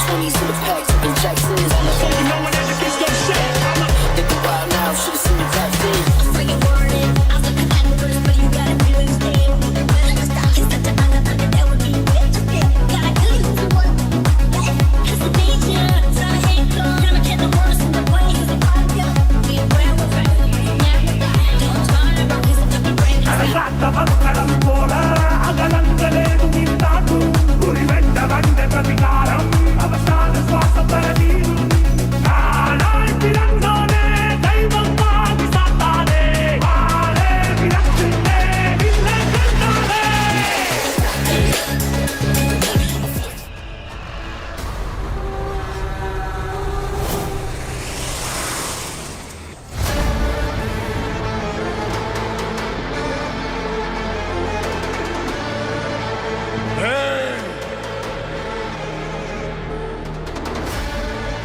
20s to the packs, and Jacksons. You know when that the kids don't shit. They go wild now, should've seen the rap then. I'm freaking warning, I was looking at the words, but you gotta do it instead. When I stop, it's such a honor, that would be rich. Gotta do you one. It's a danger, so I ain't gone. Gonna get the worst in the way, cause I'm fine, yo. We where we're from, never die. Don't turn around, cause I'm the brain.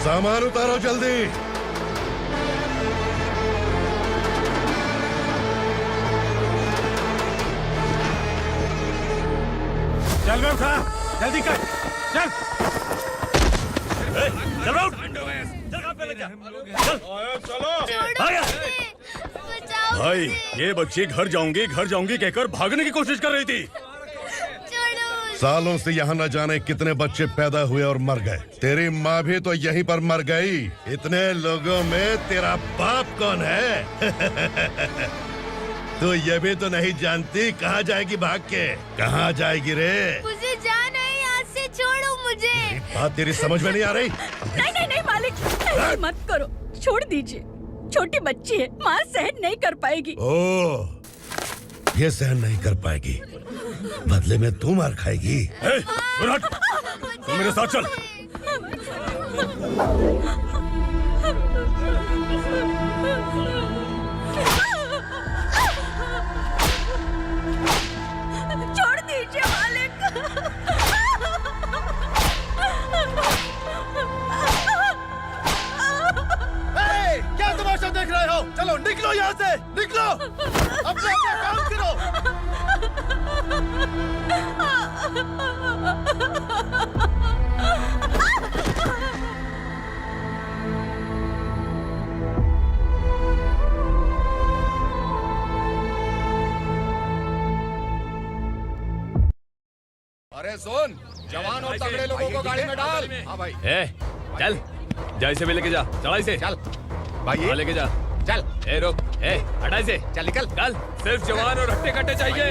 सामान उतारो जल्दी। चल बे उठा, जल्दी कर, चल। चल बे उठ, चल पे लग जा, चलो। भाई ये बच्ची घर जाऊंगी कहकर भागने की कोशिश कर रही थी। सालों से यहाँ न जाने कितने बच्चे पैदा हुए और मर गए। तेरी माँ भी तो यहीं पर मर गई। इतने लोगों में तेरा बाप कौन है? तू ये भी तो नहीं जानती कहाँ जाएगी भाग के? कहाँ जाएगी रे? मुझे जाना है, यहाँ से छोड़ो मुझे। बात तेरी समझ में नहीं आ रही? नहीं मालिक, ऐसे मत करो, छोड़ दीजिए। छोटी बच्ची है, माँ सहन नहीं कर पाएगी। ओह, ये सहन नहीं कर पाएगी, बदले में तू मार खाएगी। तू मेरे साथ चल। छोड़ दीजिए मालिक। क्या तमाशा देख रहे हो? चलो निकलो यहाँ से, निकलो। अपना काम करो। अरे सुन, जवान और तगड़े लोगों को गाड़ी में डाल। हाँ भाई। चल, जा इसे भी लेके जा, चला इसे। चल भाई, लेके जा। चल। रुक, हटा इसे। चल निकल। चल, सिर्फ जवान और हट्टे कट्टे चाहिए।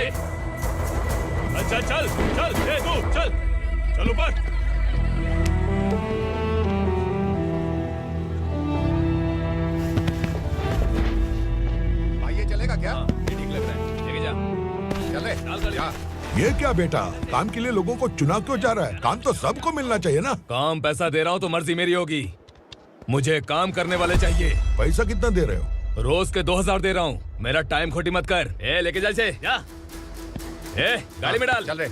अच्छा चल, तू चल ऊपर। भाई ये चलेगा क्या? ये ठीक लग रहा है, लेके जा। चल रे, जा। ये क्या बेटा, काम के लिए लोगों को चुना क्यों जा रहा है? काम तो सबको मिलना चाहिए ना। काम पैसा दे रहा हूँ तो मर्जी मेरी होगी। मुझे काम करने वाले चाहिए। पैसा कितना दे रहे हो? रोज के 2000 दे रहा हूँ। मेरा टाइम खोटी मत कर। लेके जा इसे, जा। गाड़ी में डाल। चल रे।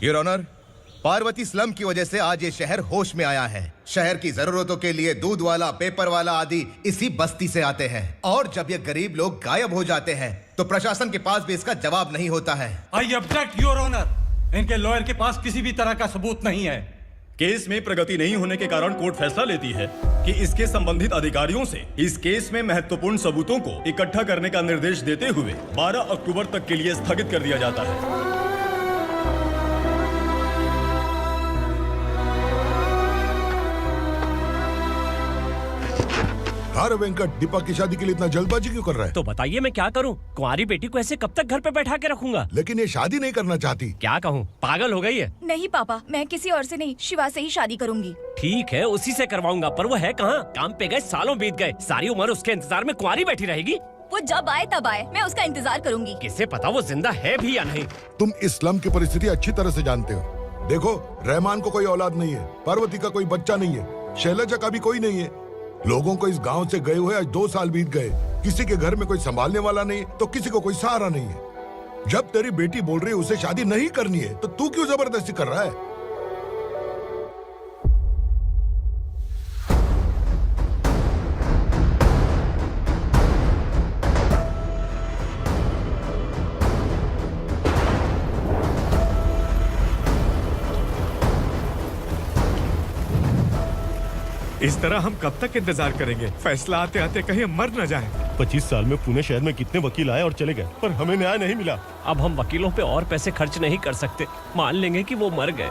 योर ऑनर, पार्वती स्लम की वजह से आज ये शहर होश में आया है। शहर की जरूरतों के लिए दूध वाला, पेपर वाला आदि इसी बस्ती से आते हैं। और जब ये गरीब लोग गायब हो जाते हैं तो प्रशासन के पास भी इसका जवाब नहीं होता है। I object your honour. इनके लॉयर के पास किसी भी तरह का सबूत नहीं है। केस में प्रगति नहीं होने के कारण कोर्ट फैसला लेती है कि इसके संबंधित अधिकारियों से इस केस में महत्वपूर्ण सबूतों को इकट्ठा करने का निर्देश देते हुए 12 अक्टूबर तक के लिए स्थगित कर दिया जाता है। अरे वेंकट, दीपा की शादी के लिए इतना जल्दबाजी क्यों कर रहा है? तो बताइए मैं क्या करूं? कुंवारी बेटी को ऐसे कब तक घर पे बैठा के रखूंगा? लेकिन ये शादी नहीं करना चाहती। क्या कहूं, पागल हो गई है। नहीं पापा, मैं किसी और से नहीं, शिवा से ही शादी करूंगी। ठीक है, उसी से करवाऊंगा, पर वो है कहाँ? काम पे गए, सालों बीत गए, सारी उम्र उसके इंतजार में कुंवारी बैठी रहेगी। वो जब आए तब आए, मैं उसका इंतजार करूंगी। किसे पता वो जिंदा है भी या नहीं। तुम इस्लाम की परिस्थिति अच्छी तरह से जानते हो। देखो, रहमान को कोई औलाद नहीं है, पार्वती का कोई बच्चा नहीं है, शैलजा का भी कोई नहीं है। लोगों को इस गांव से गए हुए आज 2 साल बीत गए। किसी के घर में कोई संभालने वाला नहीं तो किसी को कोई सहारा नहीं है। जब तेरी बेटी बोल रही है उसे शादी नहीं करनी है तो तू क्यों जबरदस्ती कर रहा है? इस तरह हम कब तक इंतजार करेंगे? फैसला आते आते कहीं हम मर न जाएं। 25 साल में पुणे शहर में कितने वकील आए और चले गए, पर हमें न्याय नहीं मिला। अब हम वकीलों पे और पैसे खर्च नहीं कर सकते। मान लेंगे कि वो मर गए।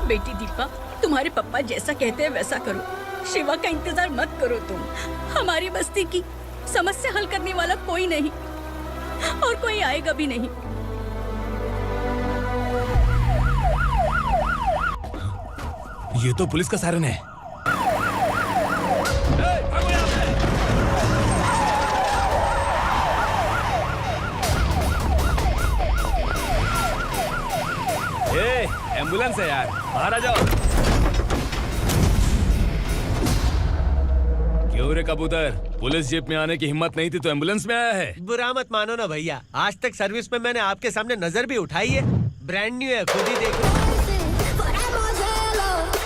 बेटी दीपा, तुम्हारे पापा जैसा कहते हैं वैसा करो। शिवा का इंतजार मत करो तुम। हमारी बस्ती की समस्या हल करने वाला कोई नहीं और कोई आएगा भी नहीं। ये तो पुलिस का सायरन है। एम्बुलेंस है यार, बाहर आ जाओ। क्यों रे कबूतर, पुलिस जीप में आने की हिम्मत नहीं थी तो एम्बुलेंस में आया है? बुरा मत मानो ना भैया, आज तक सर्विस में मैंने आपके सामने नजर भी उठाई है। ब्रांड न्यू है, खुद ही देखो।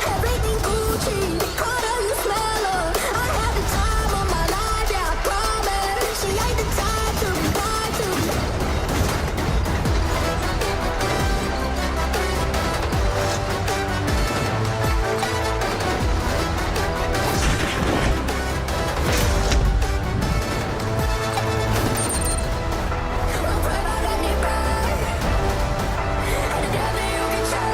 Everything Gucci, harder you smell her. I had the time of my life, yeah, I promise. She ain't the type to be lied to. I'm afraid I got it back. And together you can change.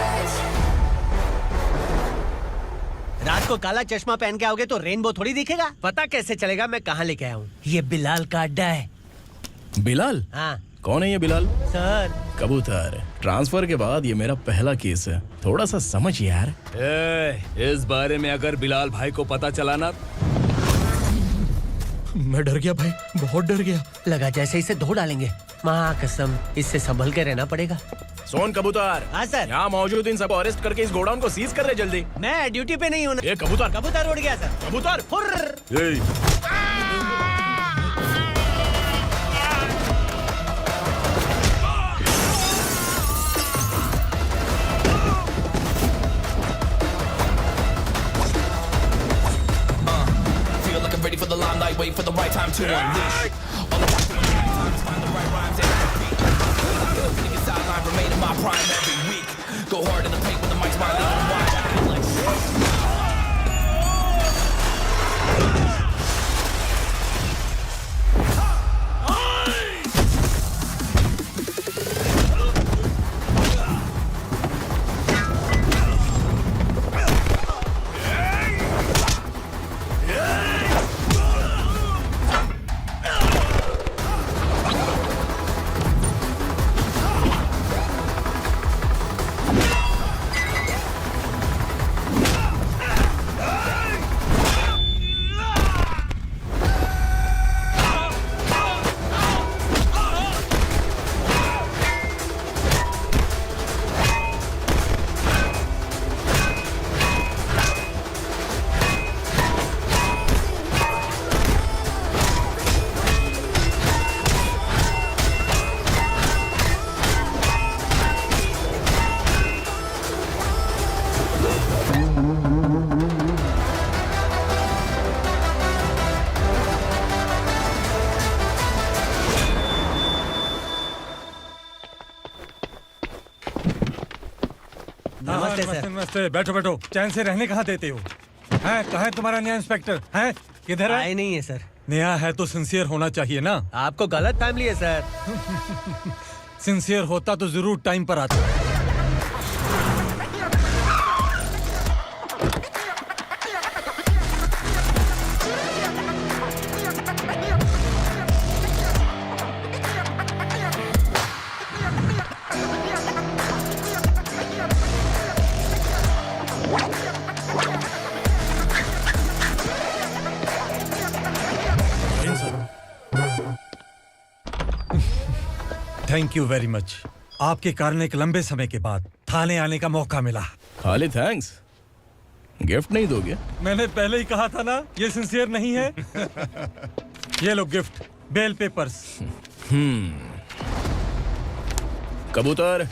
रात को काला चश्मा पहन के आओगे तो rainbow थोड़ी दिखेगा। पता कैसे चलेगा मैं कहाँ लेके आया हूँ? ये बिलाल का अड्डा है। बिलाल? हाँ कौन है ये बिलाल? सर, कबूतर, ट्रांसफर के बाद ये मेरा पहला केस है, थोड़ा सा समझ यार। इस बारे में अगर बिलाल भाई को पता चला ना। मैं डर गया भाई, बहुत डर गया। लगा जैसे इसे धो डालेंगे। माँ कसम, इससे संभल के रहना पड़ेगा। सोन कबूतर। हाँ सर। यहाँ मौजूद इन सबको अरेस्ट करके इस गोडाउन को सीज कर रहे जल्दी। मैं ड्यूटी पे नहीं हूँ। ये कबूतर। कबूतर उड़ गया सर। कबूतर। Feel like I'm ready for the limelight, wait for the right time to unleash. All I want to do is find the right rhymes and beat. Nigga sideline, remain in my prime every week. Go hard in the paint with the mic's my lead and wide. I feel like नमस्ते sir. नमस्ते, बैठो बैठो। चैन से रहने कहाँ देते हो? हैं, कहाँ है तुम्हारा नया इंस्पेक्टर? हैं, किधर है? आए नहीं है सर। नया है तो सिंसियर होना चाहिए ना। आपको गलत फैमिली है सर। सिंसियर होता तो जरूर टाइम पर आता। Thank you very much. आपके कारण एक लंबे समय के बाद थाने आने का मौका मिला। खाली थैंक्स? गिफ्ट नहीं दोगे? मैंने पहले ही कहा था ना, ये सिंसियर नहीं है। ये लो गिफ्ट, बेल पेपर्स। कबूतर,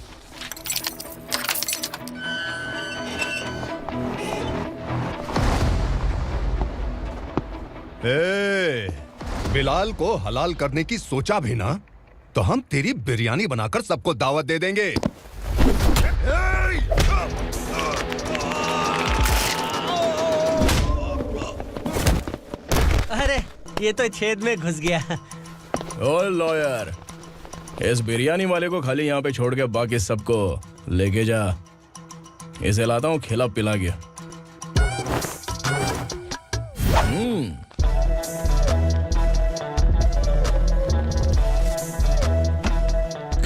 बिलाल को हलाल करने की सोचा भी ना, तो हम तेरी बिरयानी बनाकर सबको दावत दे देंगे। अरे ये तो छेद में घुस गया। ओ लॉयर, इस बिरयानी वाले को खाली यहाँ पे छोड़ के बाकी सबको लेके जा। इसे लाता हूँ खिला पिला के।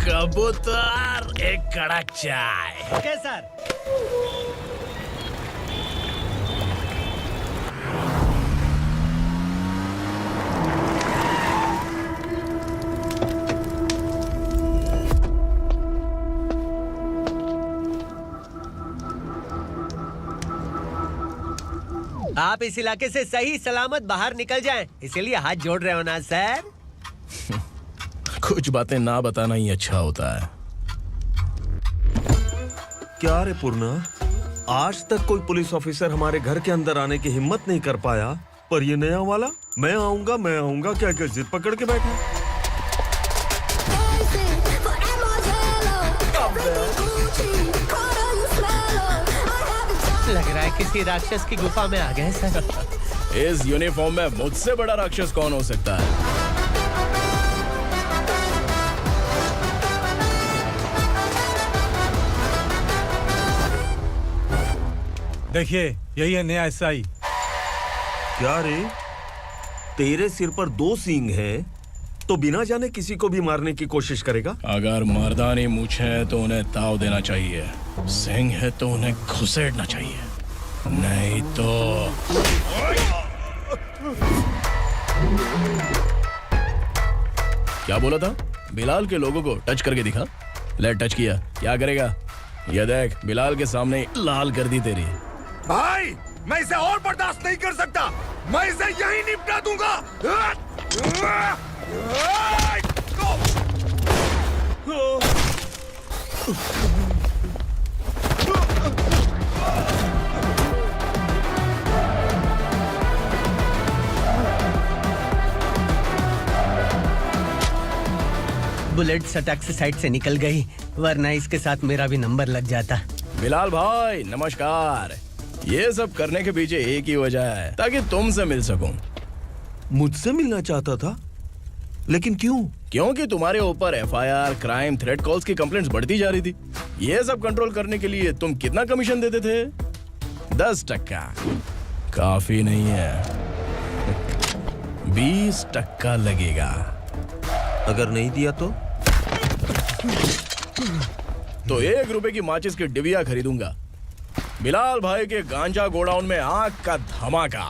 कबूतर, एक कड़क चाय। Okay sir. आप इस इलाके से सही सलामत बाहर निकल जाएं, इसीलिए हाथ जोड़ रहे हो ना सर। कुछ बातें ना बताना ही अच्छा होता है। क्या रे पूर्णा, आज तक कोई पुलिस ऑफिसर हमारे घर के अंदर आने की हिम्मत नहीं कर पाया, पर ये नया वाला मैं आऊंगा क्या जिद पकड़ के बैठा। लग रहा है किसी राक्षस की गुफा में आ गए सर। इस यूनिफॉर्म में मुझसे बड़ा राक्षस कौन हो सकता है? देखिए, यही है नया एसआई। क्या रे, तेरे सिर पर 2 सींग है, तो बिना जाने किसी को भी मारने की कोशिश करेगा? अगर मर्दानी मूछें है तो उन्हें ताव देना चाहिए, सिंह है तो उन्हें घुसेड़ना चाहिए, नहीं तो। क्या बोला था? बिलाल के लोगों को टच करके दिखा। ले टच किया, क्या करेगा? ये देख, बिलाल के सामने लाल कर दी तेरी। भाई, मैं इसे और बर्दाश्त नहीं कर सकता। मैं इसे यहीं निपटा दूंगा। बुलेट सटक से साइड से निकल गई, वरना इसके साथ मेरा भी नंबर लग जाता। बिलाल भाई नमस्कार। ये सब करने के पीछे एक ही वजह है, ताकि तुमसे मिल सकूं। मुझसे मिलना चाहता था, लेकिन क्यों? क्योंकि तुम्हारे ऊपर एफआईआर, क्राइम, थ्रेट कॉल्स की कंप्लेंट्स बढ़ती जा रही थी। ये सब कंट्रोल करने के लिए तुम कितना कमीशन देते थे? 10%। काफी नहीं है, 20% लगेगा। अगर नहीं दिया तो 1 रुपए की माचिस की डिबिया खरीदूंगा। बिलाल भाई के गांजा गोडाउन में आग का धमाका,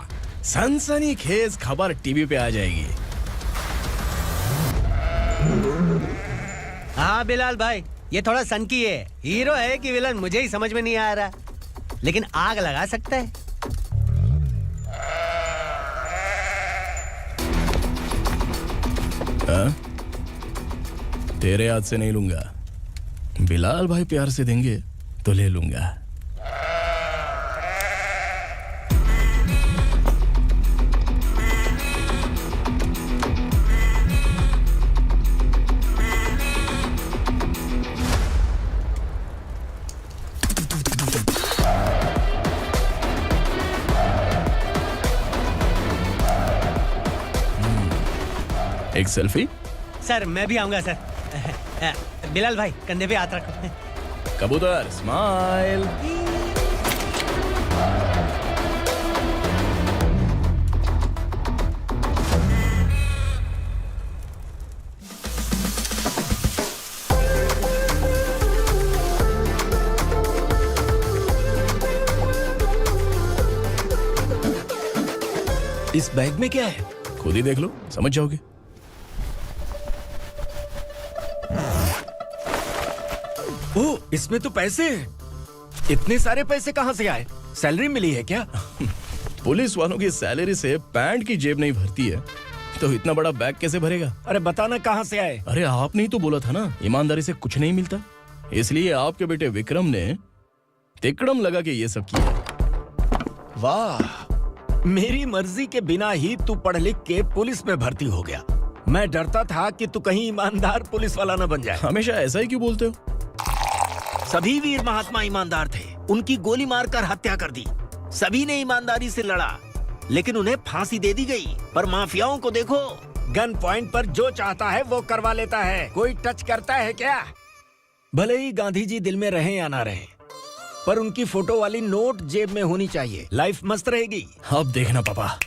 सनसनीखेज खबर टीवी पे आ जाएगी। हाँ बिलाल भाई, ये थोड़ा सनकी है। हीरो है कि विलन मुझे ही समझ में नहीं आ रहा, लेकिन आग लगा सकता है। तेरे हाथ से नहीं लूंगा, बिलाल भाई प्यार से देंगे तो ले लूंगा। एक सेल्फी? सर मैं भी आऊंगा सर। बिलाल भाई कंधे पे हाथ रखो। कबूतर स्माइल। इस बैग में क्या है? खुद ही देख लो, समझ जाओगे। ओह, इसमें तो पैसे हैं। इतने सारे पैसे कहाँ से आए? सैलरी मिली है क्या? पुलिस वालों की सैलरी से पैंट की जेब नहीं भरती है, तो इतना बड़ा बैग कैसे भरेगा? अरे बताना कहाँ से आए? अरे आपने ही तो बोला था ना, ईमानदारी से कुछ नहीं मिलता, इसलिए आपके बेटे विक्रम ने तिकड़म लगा के ये सब किया। वाह, मेरी मर्जी के बिना ही तू पढ़ लिख के पुलिस में भर्ती हो गया। मैं डरता था कि तू कहीं ईमानदार पुलिस वाला न बन जाए। हमेशा ऐसा ही क्यों बोलते हो? सभी वीर महात्मा ईमानदार थे, उनकी गोली मारकर हत्या कर दी। सभी ने ईमानदारी से लड़ा, लेकिन उन्हें फांसी दे दी गई। पर माफियाओं को देखो, गन पॉइंट पर जो चाहता है वो करवा लेता है। कोई टच करता है क्या? भले ही गांधी जी दिल में रहे या ना रहे, पर उनकी फोटो वाली नोट जेब में होनी चाहिए। लाइफ मस्त रहेगी। अब देखना पापा,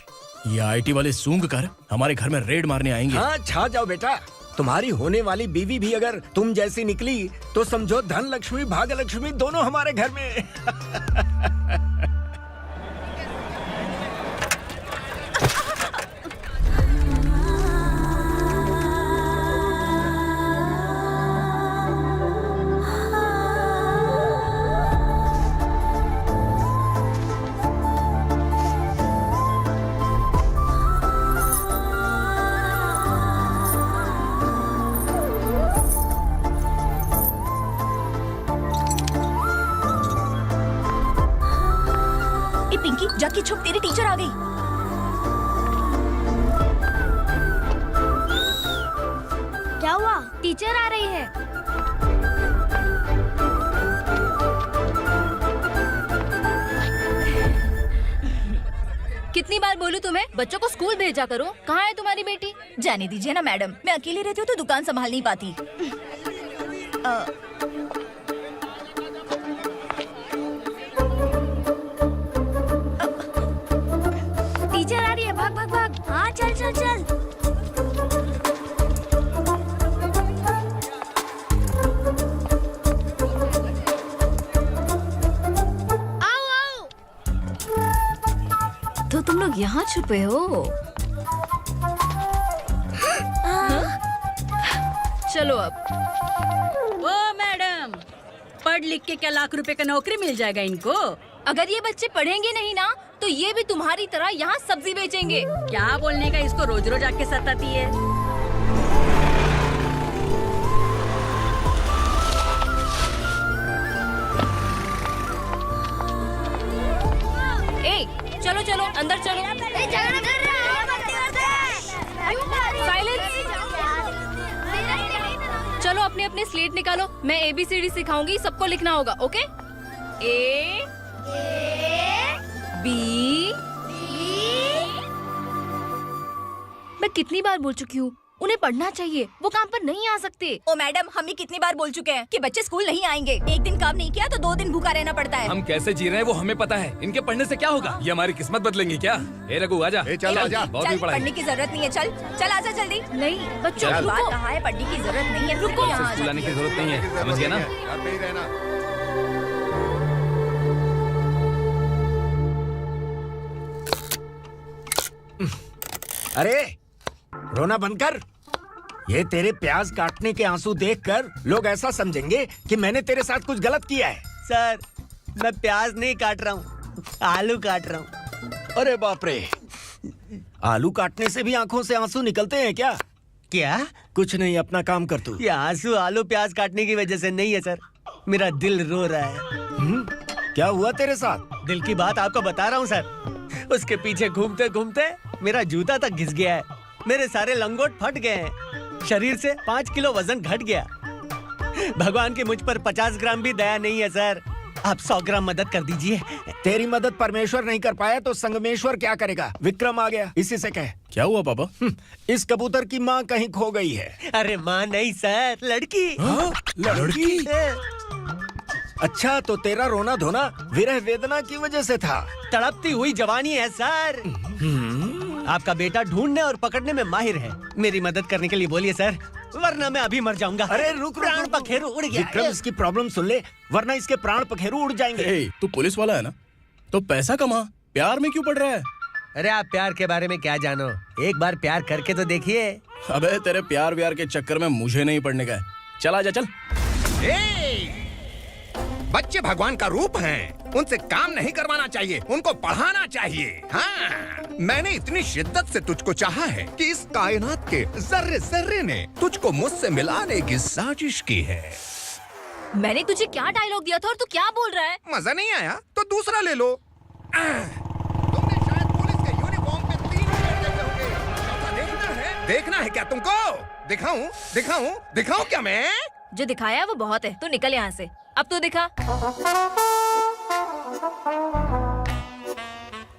ये आईटी वाले सूंघ कर हमारे घर में रेड मारने आएंगे। हाँ, छा जाओ बेटा। तुम्हारी होने वाली बीवी भी अगर तुम जैसी निकली तो समझो धन लक्ष्मी भाग्य लक्ष्मी दोनों हमारे घर में। पिंकी, जाके छुप, तेरी टीचर आ गई। क्या हुआ? टीचर आ रही है। कितनी बार बोलूं तुम्हें, बच्चों को स्कूल भेजा करो। कहाँ है तुम्हारी बेटी? जाने दीजिए ना मैडम, मैं अकेली रहती हूँ तो दुकान संभाल नहीं पाती। टीचर आ रही है, भाग भाग भाग। हाँ, चल चल चल। आओ आओ। तो तुम लोग यहाँ छुपे हो? चलो अब। ओ मैडम, पढ़ लिख के क्या लाख रुपए का नौकरी मिल जाएगा इनको? अगर ये बच्चे पढ़ेंगे नहीं ना, तो ये भी तुम्हारी तरह यहाँ सब्जी बेचेंगे। क्या बोलने का, इसको रोज रोज आके सताती है। ए, चलो चलो अंदर चलो। साइलेंस। चलो अपने अपने स्लेट निकालो, मैं ABCD सिखाऊंगी, सबको लिखना होगा। ओके? A B। मैं कितनी बार बोल चुकी हूँ, उन्हें पढ़ना चाहिए, वो काम पर नहीं आ सकते। ओ मैडम, हम ही कितनी बार बोल चुके हैं कि बच्चे स्कूल नहीं आएंगे। एक दिन काम नहीं किया तो 2 दिन भूखा रहना पड़ता है। हम कैसे जी रहे हैं वो हमें पता है, इनके पढ़ने से क्या होगा? ये हमारी किस्मत बदलेंगे क्या? ए रघु आजा। चल आजा। बहुत भी पढ़ाई। पढ़ने की जरूरत नहीं है, चल चल आजा जल्दी। नहीं बच्चों, चल। रुको। कहा है पढ़ने की जरूरत नहीं है, रुको यहाँ। स्कूल आने की जरूरत नहीं है, समझ गया ना? घर पे ही रहना। अरे रोना बंद कर। ये तेरे प्याज काटने के आंसू देखकर लोग ऐसा समझेंगे कि मैंने तेरे साथ कुछ गलत किया है। सर, मैं प्याज नहीं काट रहा हूँ, आलू काट रहा हूँ। अरे बाप रे, आलू काटने से भी आंखों से आंसू निकलते हैं क्या? क्या? कुछ नहीं, अपना काम कर तू। ये आंसू आलू प्याज काटने की वजह से नहीं है सर, मेरा दिल रो रहा है। क्या हुआ तेरे साथ? दिल की बात आपको बता रहा हूँ सर। उसके पीछे घूमते घूमते मेरा जूता तक घिस गया है, मेरे सारे लंगोट फट गए हैं, शरीर से 5 किलो वजन घट गया। भगवान की मुझ पर 50 ग्राम भी दया नहीं है सर, आप 100 ग्राम मदद कर दीजिए। तेरी मदद परमेश्वर नहीं कर पाया तो संगमेश्वर क्या करेगा? विक्रम आ गया, इसी से कह। क्या हुआ पापा? इस कबूतर की माँ कहीं खो गई है। अरे माँ नहीं सर, लड़की। लड़की? अच्छा, तो तेरा रोना धोना विरह वेदना की वजह से था। तड़पती हुई जवानी है सर। आपका बेटा ढूंढने और पकड़ने में माहिर है, मेरी मदद करने के लिए बोलिए सर, वरना मैं अभी मर जाऊंगा। अरे रुक, प्राण पखेरु उड़ गया। विक्रम, इसकी प्रॉब्लम सुन ले, वरना इसके प्राण पखेरु उड़ जाएंगे। तू पुलिस वाला है ना, तो पैसा कमा, प्यार में क्यों पड़ रहा है? अरे आप प्यार के बारे में क्या जानो, एक बार प्यार करके तो देखिए। अबे तेरे प्यार व्यार के चक्कर में मुझे नहीं पड़ने का है, चल आजा चल। बच्चे भगवान का रूप हैं। उनसे काम नहीं करवाना चाहिए, उनको पढ़ाना चाहिए। हाँ, मैंने इतनी शिद्दत से तुझको चाहा है कि इस कायनात के जर्रे जर्रे ने तुझको मुझसे मिलाने की साजिश की है। मैंने तुझे क्या डायलॉग दिया था और तू क्या बोल रहा है? मजा नहीं आया तो दूसरा ले लो। तुमने शायद पुलिस के यूनिफॉर्म पे 3 शेर देखे होंगे। चौथा देखना है क्या तुमको? दिखाऊं दिखाऊं दिखाऊं क्या मैं? जो दिखाया वो बहुत है, तू निकल यहाँ से। अब तू दिखा।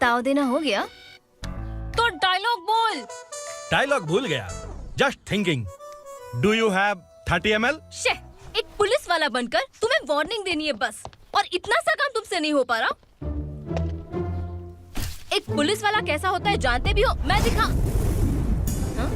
ताव देना हो गया तो डायलॉग बोल। डायलॉग भूल गया। Just thinking. Do you have 30 ml? शे, एक पुलिस वाला बनकर तुम्हें वार्निंग देनी है बस, और इतना सा काम तुमसे नहीं हो पा रहा। एक पुलिस वाला कैसा होता है जानते भी हो? मैं दिखा। हाँ?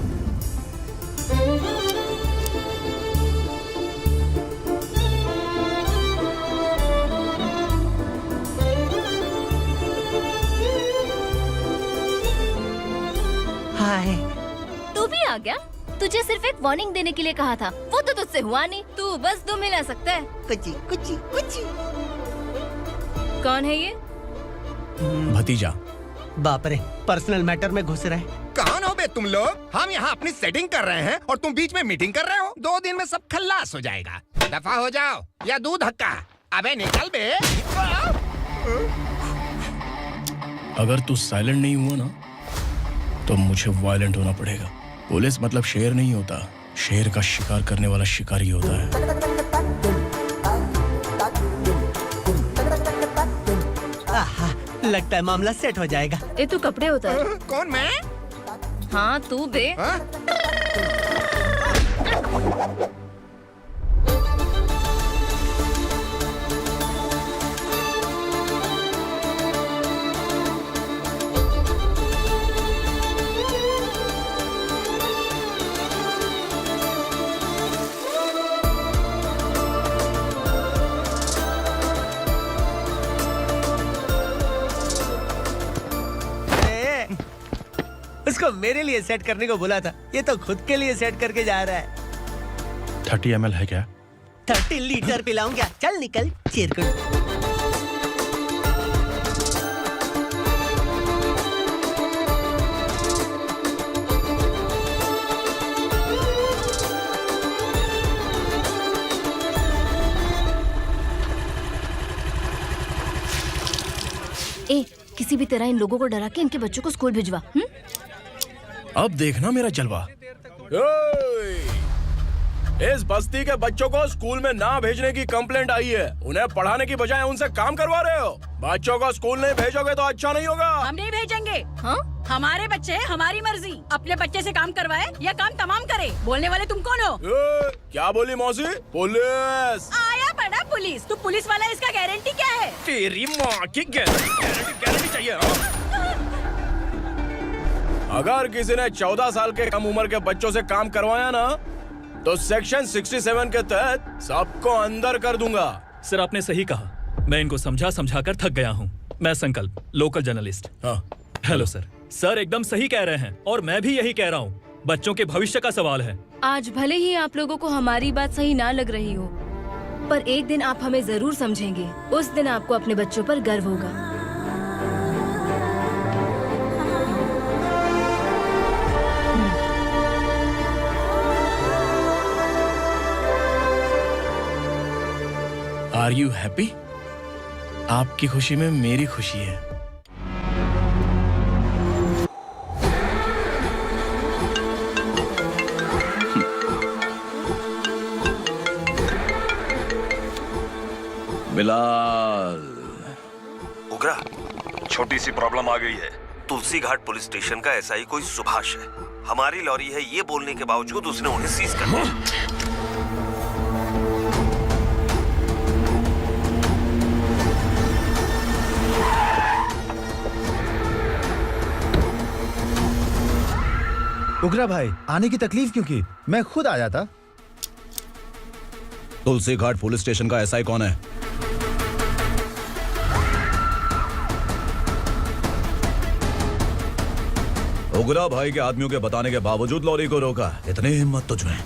हाय। तू भी आ गया? तुझे सिर्फ एक वार्निंग देने के लिए कहा था, वो तो तुझसे हुआ नहीं। तू बस दुम हिला सकता है। कुची कुची कुची। कौन है ये? भतीजा। बाप रे, पर्सनल मैटर में घुस रहे। कौन हो बे तुम लोग? हम यहाँ अपनी सेटिंग कर रहे हैं और तुम बीच में मीटिंग कर रहे हो। 2 दिन में सब खल्लास हो जाएगा। दफा हो जाओ या दूध हक्का। अबे निकल बे। अगर तू साइलेंट नहीं हुआ ना तो मुझे वायलेंट होना पड़ेगा। पुलिस मतलब शेर नहीं होता, शेर का शिकार करने वाला शिकारी होता है। आहा, लगता है मामला सेट हो जाएगा। ये तू कपड़े उतार। कौन मैं? हाँ तू बे। हाँ? उसको मेरे लिए सेट करने को बोला था, ये तो खुद के लिए सेट करके जा रहा है। 30 ml है क्या? 30 लीटर पिलाऊं क्या? चल निकल चिरकुट। ए, किसी भी तरह इन लोगों को डरा के इनके बच्चों को स्कूल भिजवा। अब देखना मेरा जलवा। इस बस्ती के बच्चों को स्कूल में ना भेजने की कंप्लेंट आई है। उन्हें पढ़ाने की बजाय उनसे काम करवा रहे हो। बच्चों को स्कूल नहीं भेजोगे तो अच्छा नहीं होगा। हम नहीं भेजेंगे। हाँ? हमारे बच्चे हमारी मर्जी। अपने बच्चे से काम करवाए या काम तमाम करे। बोलने वाले तुम कौन हो? क्या बोली मौसी? पुलिस आया बड़ा पुलिस। तू पुलिस वाला, इसका गारंटी क्या है? तेरी माँ की गारंटी चाहिए। अगर किसी ने 14 साल के कम उम्र के बच्चों से काम करवाया ना तो सेक्शन 67 के तहत सबको अंदर कर दूंगा। सर आपने सही कहा। मैं इनको समझा कर थक गया हूँ। मैं संकल्प, लोकल जर्नलिस्ट। हाँ। Hello sir. सर एकदम सही कह रहे हैं और मैं भी यही कह रहा हूँ। बच्चों के भविष्य का सवाल है। आज भले ही आप लोगों को हमारी बात सही ना लग रही हो, पर एक दिन आप हमें जरूर समझेंगे। उस दिन आपको अपने बच्चों पर गर्व होगा। Are you happy? आपकी खुशी में मेरी खुशी है। बिलाल। उगरा, छोटी सी प्रॉब्लम आ गई है। तुलसी घाट पुलिस स्टेशन का एसआई कोई सुभाष है। हमारी लॉरी है ये बोलने के बावजूद उसने उन्हें सीज कर दिया। उगरा भाई, आने की तकलीफ क्यों की? मैं खुद आ जाता। तुलसी घाट पुलिस स्टेशन का एसआई कौन है? उगरा भाई के आदमियों के बताने के बावजूद लॉरी को रोका। इतनी हिम्मत तुझमें?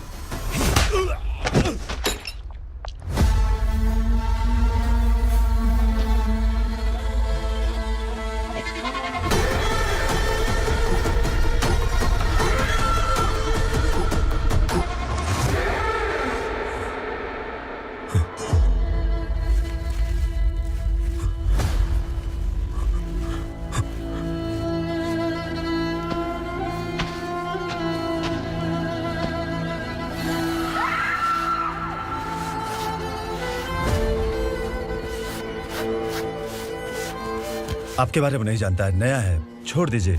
आपके बारे में नहीं जानता है, नया है, छोड़ दीजिए।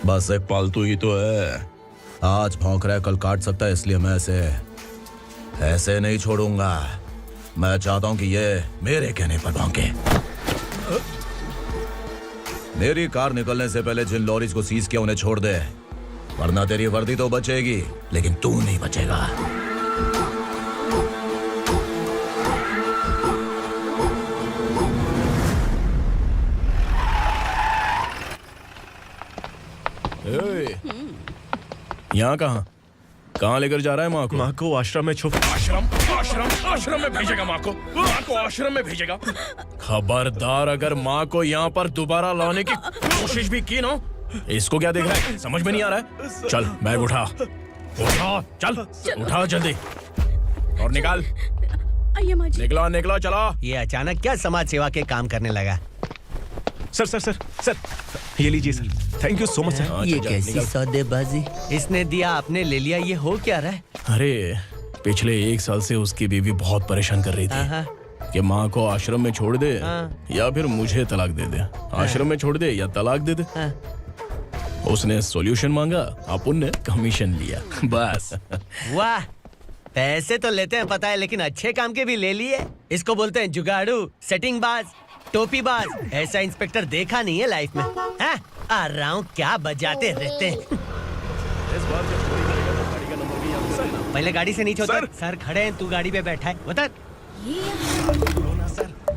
बस एक पालतू ही तो है, आज भौंक रहा है कल काट सकता है, इसलिए मैं ऐसे नहीं छोड़ूंगा। मैं चाहता हूं कि ये मेरे कहने पर भौंके। मेरी कार निकलने से पहले जिन लॉरीज को सीज किया उन्हें छोड़ दे, वरना तेरी वर्दी तो बचेगी लेकिन तू नहीं बचेगा। यहाँ कहाँ लेकर जा रहा है माँ को? माँ को आश्रम में छुप। आश्रम में भेजेगा माँ को? माँ को आश्रम में भेजेगा? खबरदार, अगर माँ को यहाँ पर दोबारा लाने की कोशिश भी की ना, इसको क्या देख रहा है, समझ में नहीं आ रहा है? चल बैग उठा, चल उठा जल्दी और निकाल। आइए माँ जी। निकला चला। ये अचानक क्या समाज सेवा के काम करने लगा? सर, ये लीजिए sir. Thank you so much sir. ये कैसी सौदेबाजी? इसने दिया, आपने ले लिया, ये हो क्या रहा है? अरे पिछले 1 साल से उसकी बीवी बहुत परेशान कर रही थी कि माँ को आश्रम में छोड़ दे या फिर मुझे तलाक दे दे, आश्रम में छोड़ दे या तलाक दे दे। उसने सॉल्यूशन मांगा, अपन ने कमीशन लिया, बस। वाह, पैसे तो लेते हैं पता है, लेकिन अच्छे काम के भी ले लिए। इसको बोलते हैं जुगाड़ू, सेटिंग बाज, टोपी बाज। ऐसा इंस्पेक्टर देखा नहीं है लाइफ में। हाँ? आ रहा हूँ, क्या बजाते रहते हैं। पहले गाड़ी से नीचे उतर। सर खड़े हैं, तू गाड़ी पे बैठा है, उतर।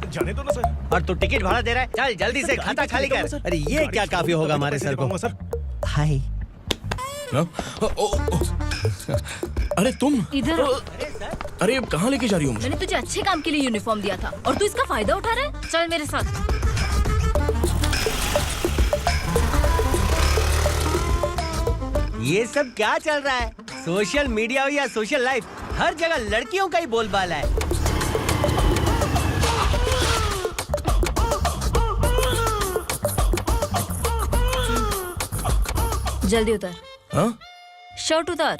जाने दो ना सर। और तू टिकट भाड़ा दे रहा है, चल जल्दी से खाता खाली कर। अरे ये क्या काफी होगा हमारे सर को। हाय। अरे तुम इधर। अरे कहाँ लेके जा रही हो मुझे? मैंने तुझे अच्छे काम के लिए यूनिफॉर्म दिया था और तू इसका फायदा उठा रहा है। चल मेरे साथ। ये सब क्या चल रहा है? सोशल मीडिया हो या सोशल लाइफ, हर जगह लड़कियों का ही बोलबाला है। जल्दी उतर। हाँ? शर्ट उतार।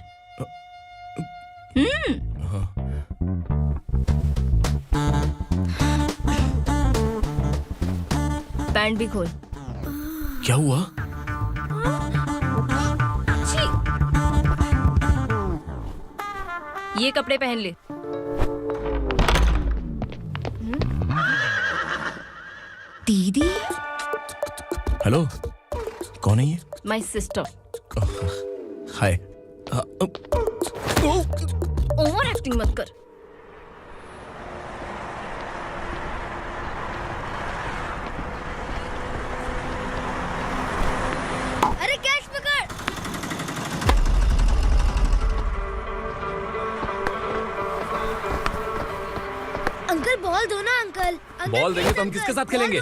पैंट भी खोल। क्या हुआ? ये कपड़े पहन ले। दीदी। हेलो, कौन है ये? My sister. Hi. Over acting मत कर। अरे कैच पकड़। अंकल बॉल दो ना अंकल। बॉल देंगे तो हम किसके साथ खेलेंगे?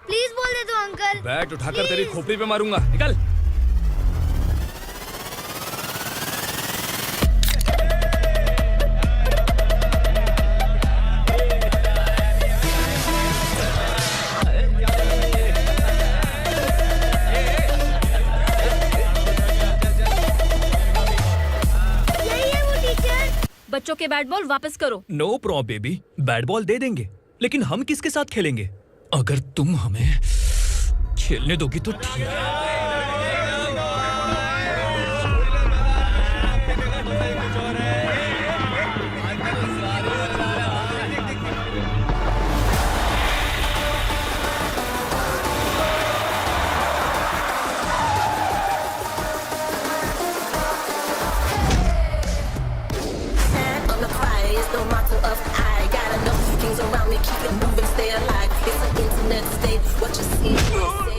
प्लीज बॉल दे दो अंकल। बैट उठाकर तेरी खोपड़ी पे मारूंगा, निकल। बच्चों के बैट बॉल वापस करो। No problem baby, bat ball दे देंगे, लेकिन हम किसके साथ खेलेंगे? अगर तुम हमें खेलने दोगी तो ठीक है। The motto of I got enough things around me, keep it moving, stay alive. It's an internet state. What you see, you say.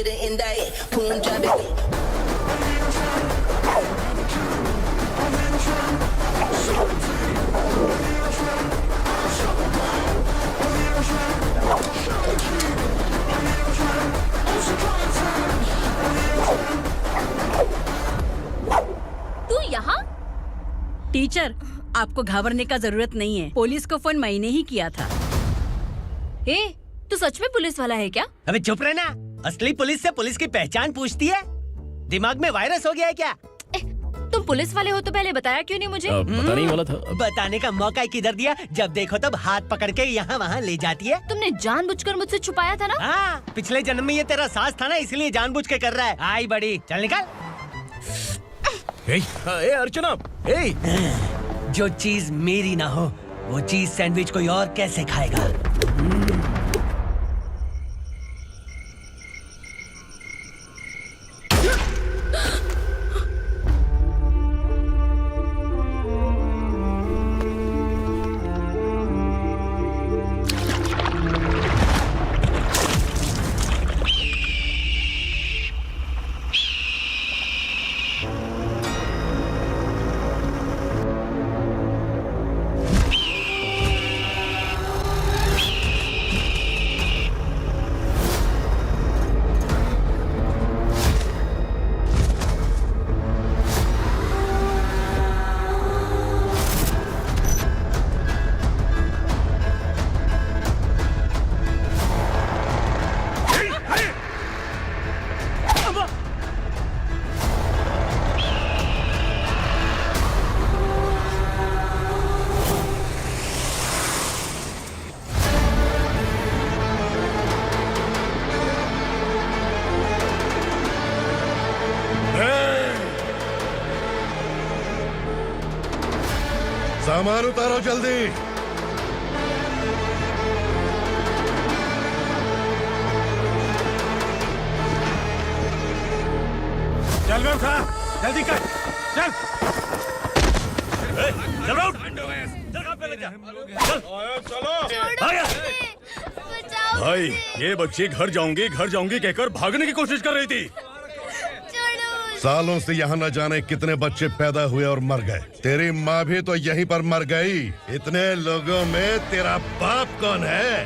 get it in that Punjabi. तू यहाँ? टीचर, आपको घबराने का जरूरत नहीं है। पुलिस को फोन मैंने ही किया था। ए, तू सच में पुलिस वाला है क्या? अबे चुप रहना। असली पुलिस से पुलिस की पहचान पूछती है? दिमाग में वायरस हो गया है क्या? तुम पुलिस वाले हो तो पहले बताया क्यों नहीं मुझे? बताने ही वाला था। बताने का मौका किधर दिया? जब देखो तब हाथ पकड़ के यहाँ वहाँ ले जाती है। तुमने जानबूझकर मुझसे छुपाया था ना? हाँ, पिछले जन्म में ये तेरा सास था ना, इसलिए जानबूझ के कर रहा है। आई बड़ी, चल निकल। ए अर्चना, ए! जो चीज मेरी ना हो, वो चीज सैंडविच कोई और कैसे खाएगा? सामान उतारो जल्दी। चल बे उठा, जल्दी कर, चल। चल बे उठ। चलो। भाई, ये बच्ची घर जाऊंगी कहकर भागने की कोशिश कर रही थी। सालों से यहाँ न जाने कितने बच्चे पैदा हुए और मर गए। तेरी माँ भी तो यहीं पर मर गई। इतने लोगों में तेरा बाप कौन है?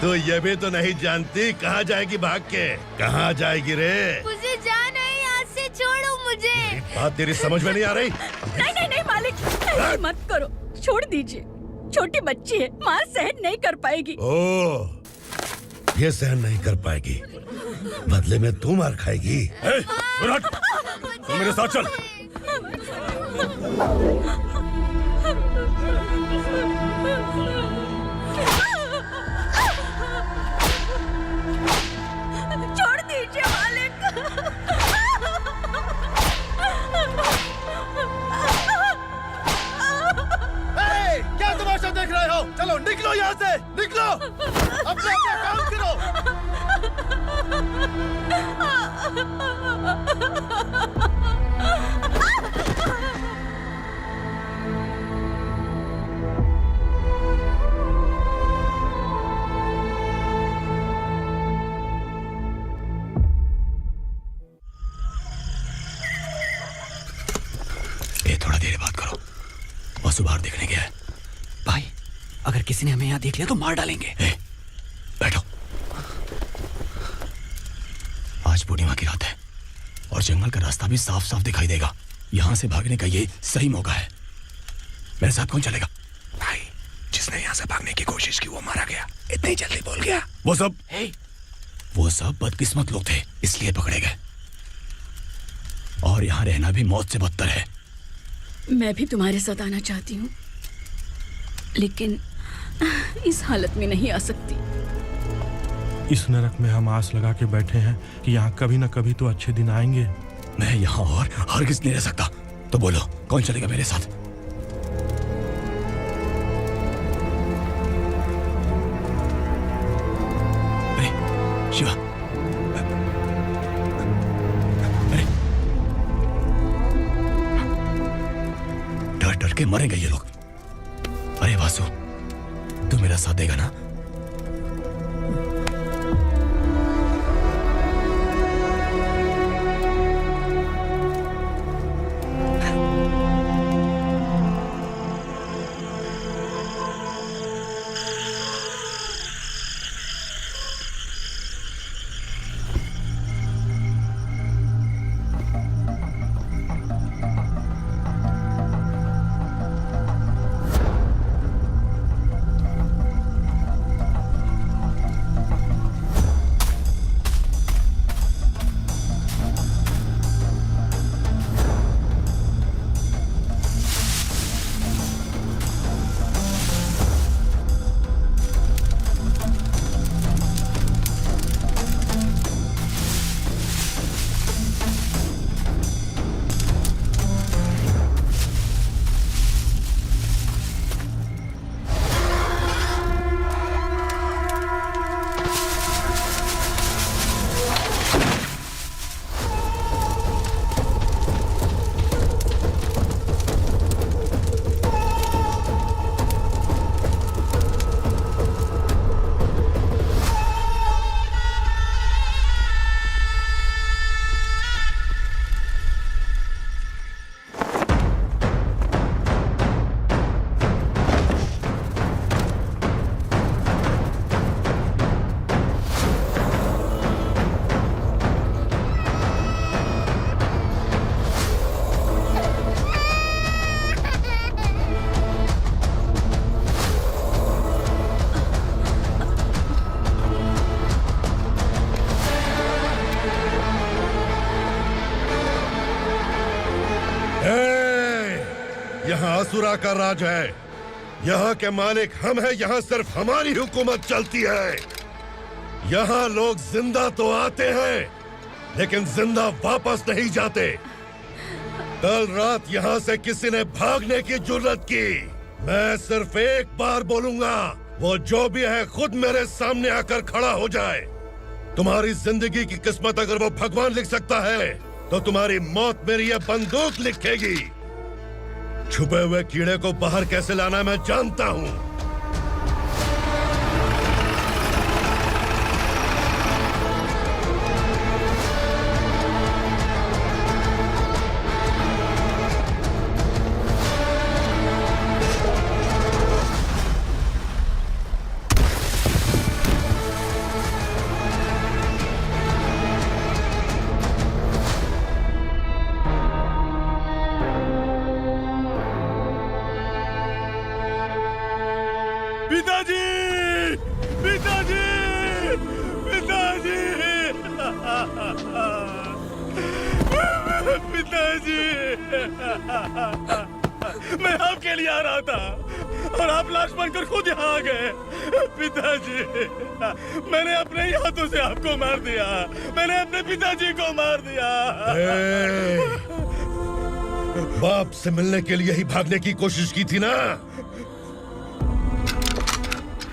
तो ये भी तो नहीं जानती कहाँ जाएगी भाग के? कहाँ जाएगी रे? मुझे जाना है, यहाँ से छोड़ो मुझे। बात तेरी समझ में नहीं आ रही? नहीं मालिक, ऐसे मत करो, छोड़ दीजिए। छोटी बच्ची है, माँ सहन नहीं कर पाएगी। ओह, ये सहन नहीं कर पाएगी, बदले में तू मार खाएगी। तू मेरे साथ चल। छोड़ दीजिए मालिक। क्या तमाशा देख रहे हो? चलो निकलो यहाँ से, निकलो। अपना काम करो। ये थोड़ा देर बात करो। बस बाहर देखने गया है। भाई, अगर किसी ने हमें यहाँ देख लिया तो मार डालेंगे। बैठो। आज पूर्णिमा की रात है और जंगल का रास्ता भी साफ साफ दिखाई देगा। यहाँ से भागने का ये सही मौका है। मेरे साथ कौन चलेगा? भाई, जिसने यहाँ से भागने की कोशिश की वो मारा गया। इतनी जल्दी बोल गया। वो सब बदकिस्मत लोग थे, इसलिए पकड़े गए। और यहाँ रहना भी मौत से बदतर है। मैं भी तुम्हारे साथ आना चाहती हूँ, लेकिन इस हालत में नहीं आ सकती। इस नरक में हम आस लगा के बैठे हैं कि यहाँ कभी न कभी तो अच्छे दिन आएंगे। मैं यहाँ और हरगिज़ नहीं रह सकता। तो बोलो, कौन चलेगा मेरे साथ? अरे शिवा, अरे डर डर के मरेंगे ये लोग। अरे वासु, तू मेरा साथ देगा ना? यहाँ असुरा का राज है। यहाँ के मालिक हम हैं। यहाँ सिर्फ हमारी हुकूमत चलती है। यहाँ लोग जिंदा तो आते हैं, लेकिन जिंदा वापस नहीं जाते। कल रात यहाँ से किसी ने भागने की जुर्रत की, मैं सिर्फ एक बार बोलूंगा, वो जो भी है खुद मेरे सामने आकर खड़ा हो जाए। तुम्हारी जिंदगी की किस्मत अगर वो भगवान लिख सकता है, तो तुम्हारी मौत मेरी ये बंदूक लिखेगी। छुपे हुए कीड़े को बाहर कैसे लाना मैं जानता हूँ। मैं आपके लिए आ रहा था और आप लाश बनकर खुद यहाँ आ गए। पिताजी, मैंने अपने ही हाथों से आपको मार दिया। मैंने अपने पिताजी को मार दिया। बाप से मिलने के लिए ही भागने की कोशिश की थी ना?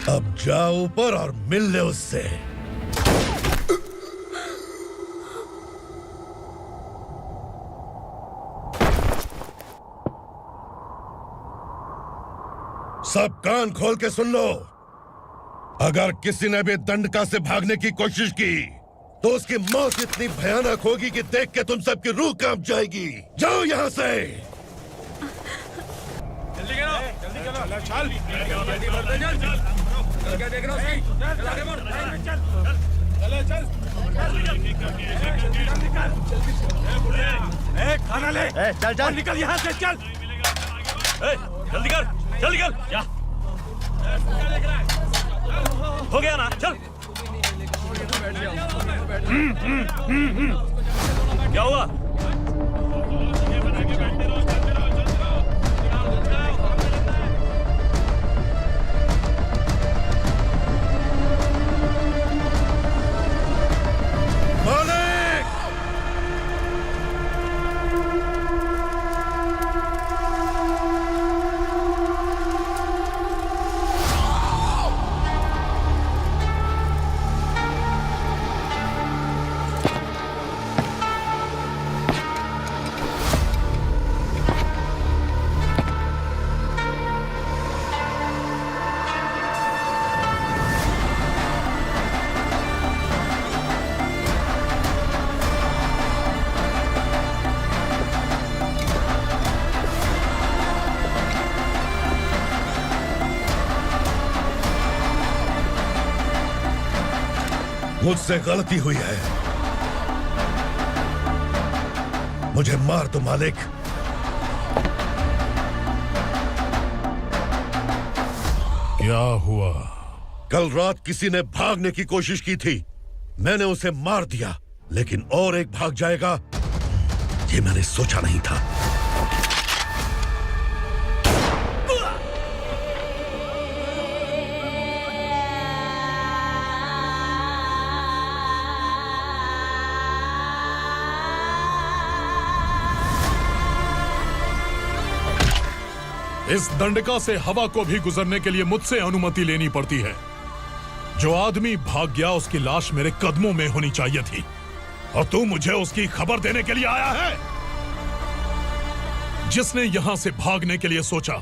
अब जाओ ऊपर और मिल ले उससे। सब कान खोल के सुन लो। अगर किसी ने भी दंडका से भागने की कोशिश की, तो उसकी मौत इतनी भयानक होगी कि देख के तुम सबकी रूह कांप जाएगी। जाओ यहाँ से। जल्दी करो, जल्दी करो, चल, जल्दी बढ़ते चल, चल, क्या देख रहा है? चल आगे बढ़, चल, चल, चल, खाना ले, चल चल निकल यहाँ से, चल, जल्दी कर, जल्दी कर, क्या? हो गया ना, चल। क्या हुआ? मुझसे गलती हुई है, मुझे मार दो मालिक। क्या हुआ? कल रात किसी ने भागने की कोशिश की थी, मैंने उसे मार दिया, लेकिन और एक भाग जाएगा ये मैंने सोचा नहीं था। इस दंडका से हवा को भी गुजरने के लिए मुझसे अनुमति लेनी पड़ती है। जो आदमी भाग गया उसकी लाश मेरे कदमों में होनी चाहिए थी, और तू मुझे उसकी खबर देने के लिए आया है। जिसने यहां से भागने के लिए सोचा,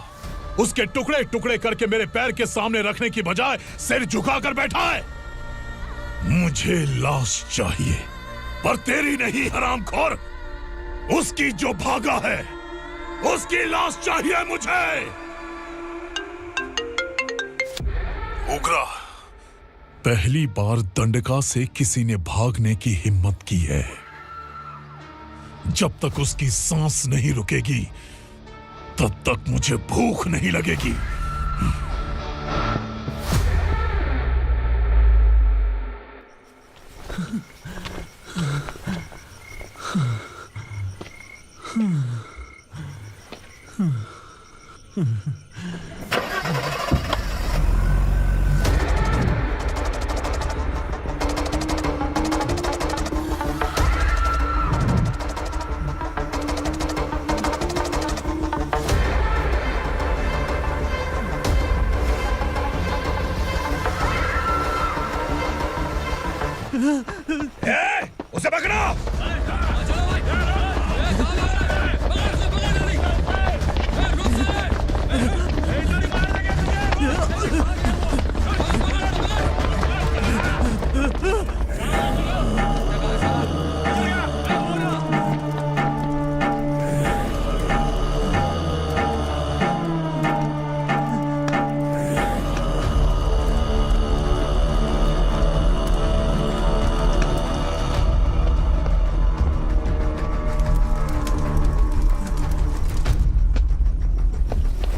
उसके टुकड़े टुकड़े करके मेरे पैर के सामने रखने की बजाय सिर झुकाकर बैठा है। मुझे लाश चाहिए, पर तेरी नहीं हरामखोर, उसकी जो भागा है उसकी लाश चाहिए मुझे। उग्रा, पहली बार दंडका से किसी ने भागने की हिम्मत की है। जब तक उसकी सांस नहीं रुकेगी, तब तक मुझे भूख नहीं लगेगी। उसे पकड़ो।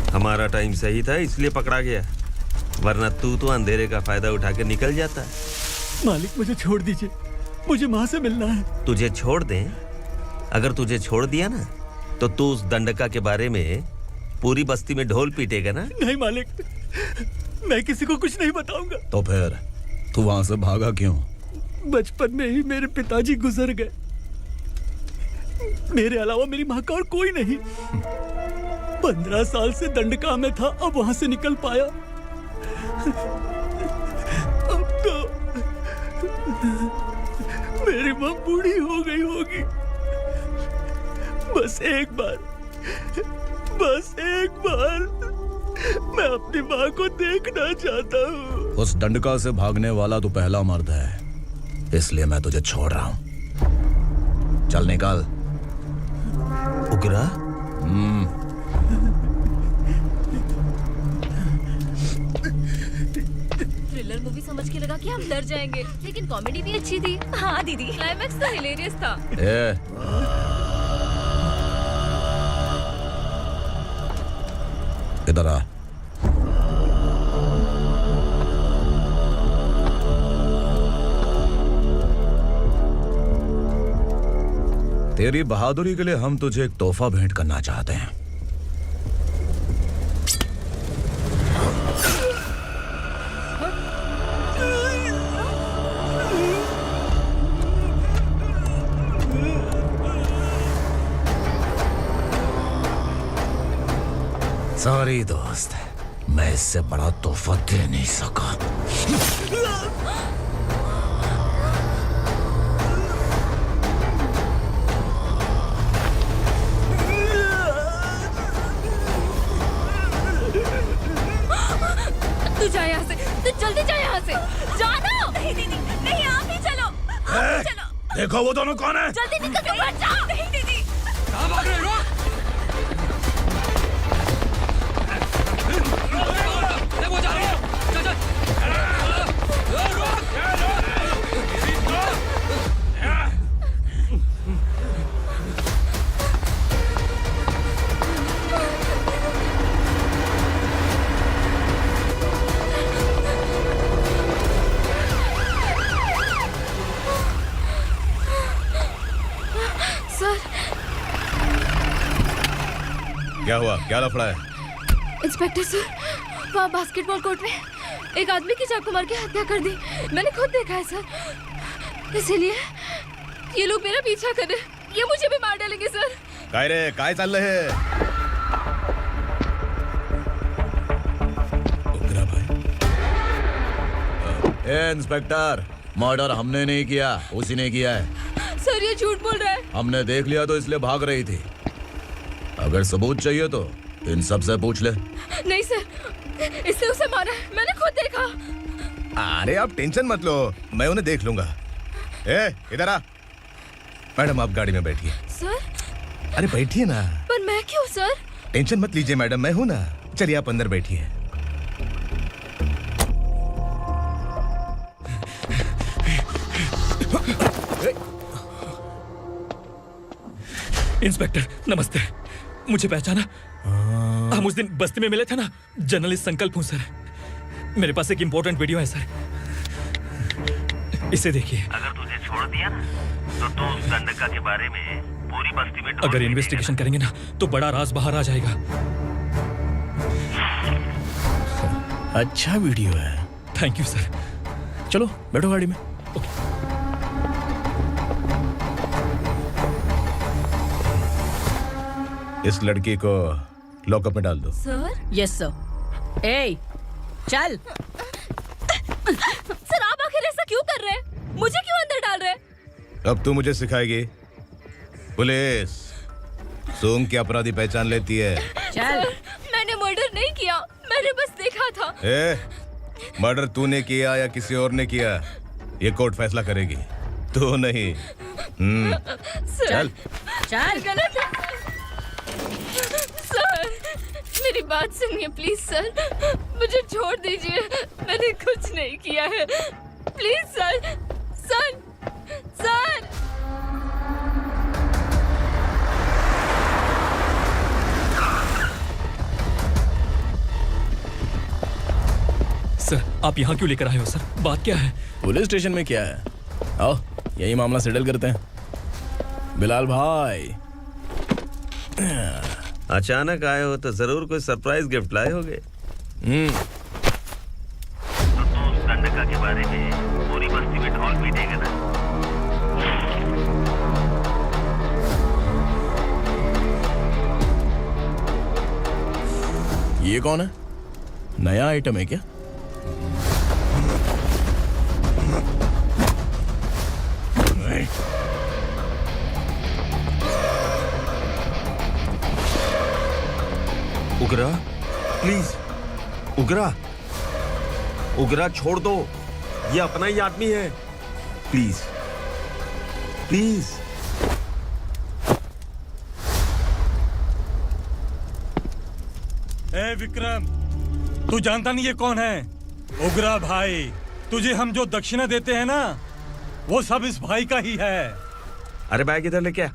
हमारा टाइम सही था इसलिए पकड़ा गया, वरना तू तो अंधेरे का फायदा उठा के निकल जाता। मालिक मुझे छोड़ दीजिए, मुझे माँ से मिलना है। तुझे छोड़ दें? अगर तुझे छोड़ दिया ना तो तू उस दंडका के बारे में पूरी बस्ती में ढोल पीटेगा ना। नहीं मालिक, मैं किसी को कुछ नहीं बताऊंगा। तो फिर तू वहां से भागा क्यों? बचपन में ही मेरे पिताजी गुजर गए, मेरे अलावा मेरी माँ का और कोई नहीं। 15 साल से दंडका में था, अब वहां से निकल पाया। अब तो मेरी माँ बूढ़ी हो गई होगी। बस एक बार मैं अपनी माँ को देखना चाहता हूँ। उस दंडका से भागने वाला तू पहला मर्द है, इसलिए मैं तुझे छोड़ रहा हूँ। चल निकल। उग्रा? थ्रिलर मूवी समझ के लगा कि हम डर जाएंगे, लेकिन कॉमेडी भी अच्छी थी। हाँ दीदी, क्लाइमैक्स तो हिलेरियस था। इधर आ। तेरी बहादुरी के लिए हम तुझे एक तोहफा भेंट करना चाहते हैं। सॉरी दोस्त, मैं इससे बड़ा तोहफा दे नहीं सका। तू जा यहाँ से, तू जल्दी जा यहाँ से। जाना। नहीं दीदी, नहीं, आप ही चलो, आप ही चलो। देखो वो दोनों कौन है? जल्दी निकल के मत जाओ। नहीं दीदी, कहाँ भाग रहे हो? वो जा रही है। चल चल। सर। क्या हुआ? क्या लफड़ा है? इंस्पेक्टर सर, वहाँ बास्केटबॉल कोर्ट में एक आदमी की चाकू मार के हत्या कर दी। मैंने खुद देखा है सर, इसीलिए ये लोग मेरा पीछा कर रहे हैं। ये मुझे भी मार डालेंगे सर। काय रे, काय चाललंय हे? ए इंस्पेक्टर, मर्डर हमने नहीं किया, उसी ने किया है। सर ये झूठ बोल रहा है। हमने देख लिया तो इसलिए भाग रही थी। अगर सबूत चाहिए तो इन सब से पूछ ले। नहीं सर, इसने उसे मारा है, मैंने खुद देखा। अरे आप टेंशन मत लो, मैं उन्हें देख लूंगा। ए, इधर आ। मैडम आप गाड़ी में बैठिए। सर? अरे बैठिए ना। पर मैं क्यों सर? टेंशन मत लीजिए मैडम, मैं हूं ना। चलिए आप अंदर बैठिए। इंस्पेक्टर नमस्ते, मुझे पहचाना? हम उस दिन बस्ती में मिले थे ना। जर्नलिस्ट संकल्प हूँ सर। मेरे पास एक इम्पोर्टेंट वीडियो है सर, इसे देखिए। अगर तुझे छोड़ दिया ना तो तू उस दंडका के बारे में पूरी बस्ती में अगर इन्वेस्टिगेशन करेंगे ना तो बड़ा राज बाहर आ जाएगा। अच्छा वीडियो है। Thank you sir. चलो बैठो गाड़ी में। इस लड़की को लॉकअप में डाल दो। सर? Yes sir. ए, चल। सर आप आखिर ऐसा क्यों कर रहे हैं? मुझे क्यों अंदर डाल रहे हैं? अब तू मुझे सिखाएगी? पुलिस सूंघ के अपराधी पहचान लेती है। चल। मैंने मर्डर नहीं किया, मैंने बस देखा था। मर्डर तूने किया या किसी और ने किया, ये कोर्ट फैसला करेगी, तू नहीं। सर, चल। गलत है सर, मेरी बात सुनिए प्लीज सर, मुझे छोड़ दीजिए, मैंने कुछ नहीं किया है, please sir. Sir, sir. Sir आप यहाँ क्यों लेकर आए हो सर? बात क्या है? पुलिस स्टेशन में क्या है? आओ यही मामला सेटल करते हैं। बिलाल भाई, अचानक आए हो तो जरूर कोई सरप्राइज गिफ्ट लाए होगे। गंडका के बारे में पूरी बस्ती में ढोल पीटेगा ना। ये कौन है? नया आइटम है क्या? उगरा, प्लीज उगरा, उगरा छोड़ दो, ये अपना ही आदमी है, प्लीज प्लीज। ए विक्रम, तू जानता नहीं ये कौन है? उगरा भाई, तुझे हम जो दक्षिणा देते हैं ना, वो सब इस भाई का ही है। अरे बैग इधर लेके आ।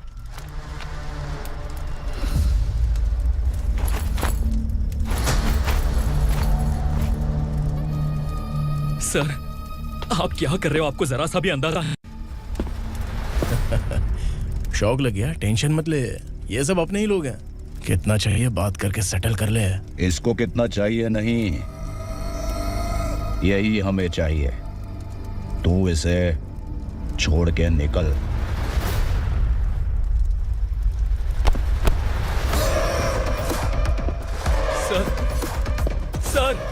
सर आप क्या कर रहे हो? आपको जरा सा भी अंदाजा है? शौक लग गया? टेंशन मत ले, ये सब अपने ही लोग हैं। कितना चाहिए बात करके सेटल कर ले। इसको कितना चाहिए नहीं, यही हमें चाहिए। तू इसे छोड़ के निकल। सर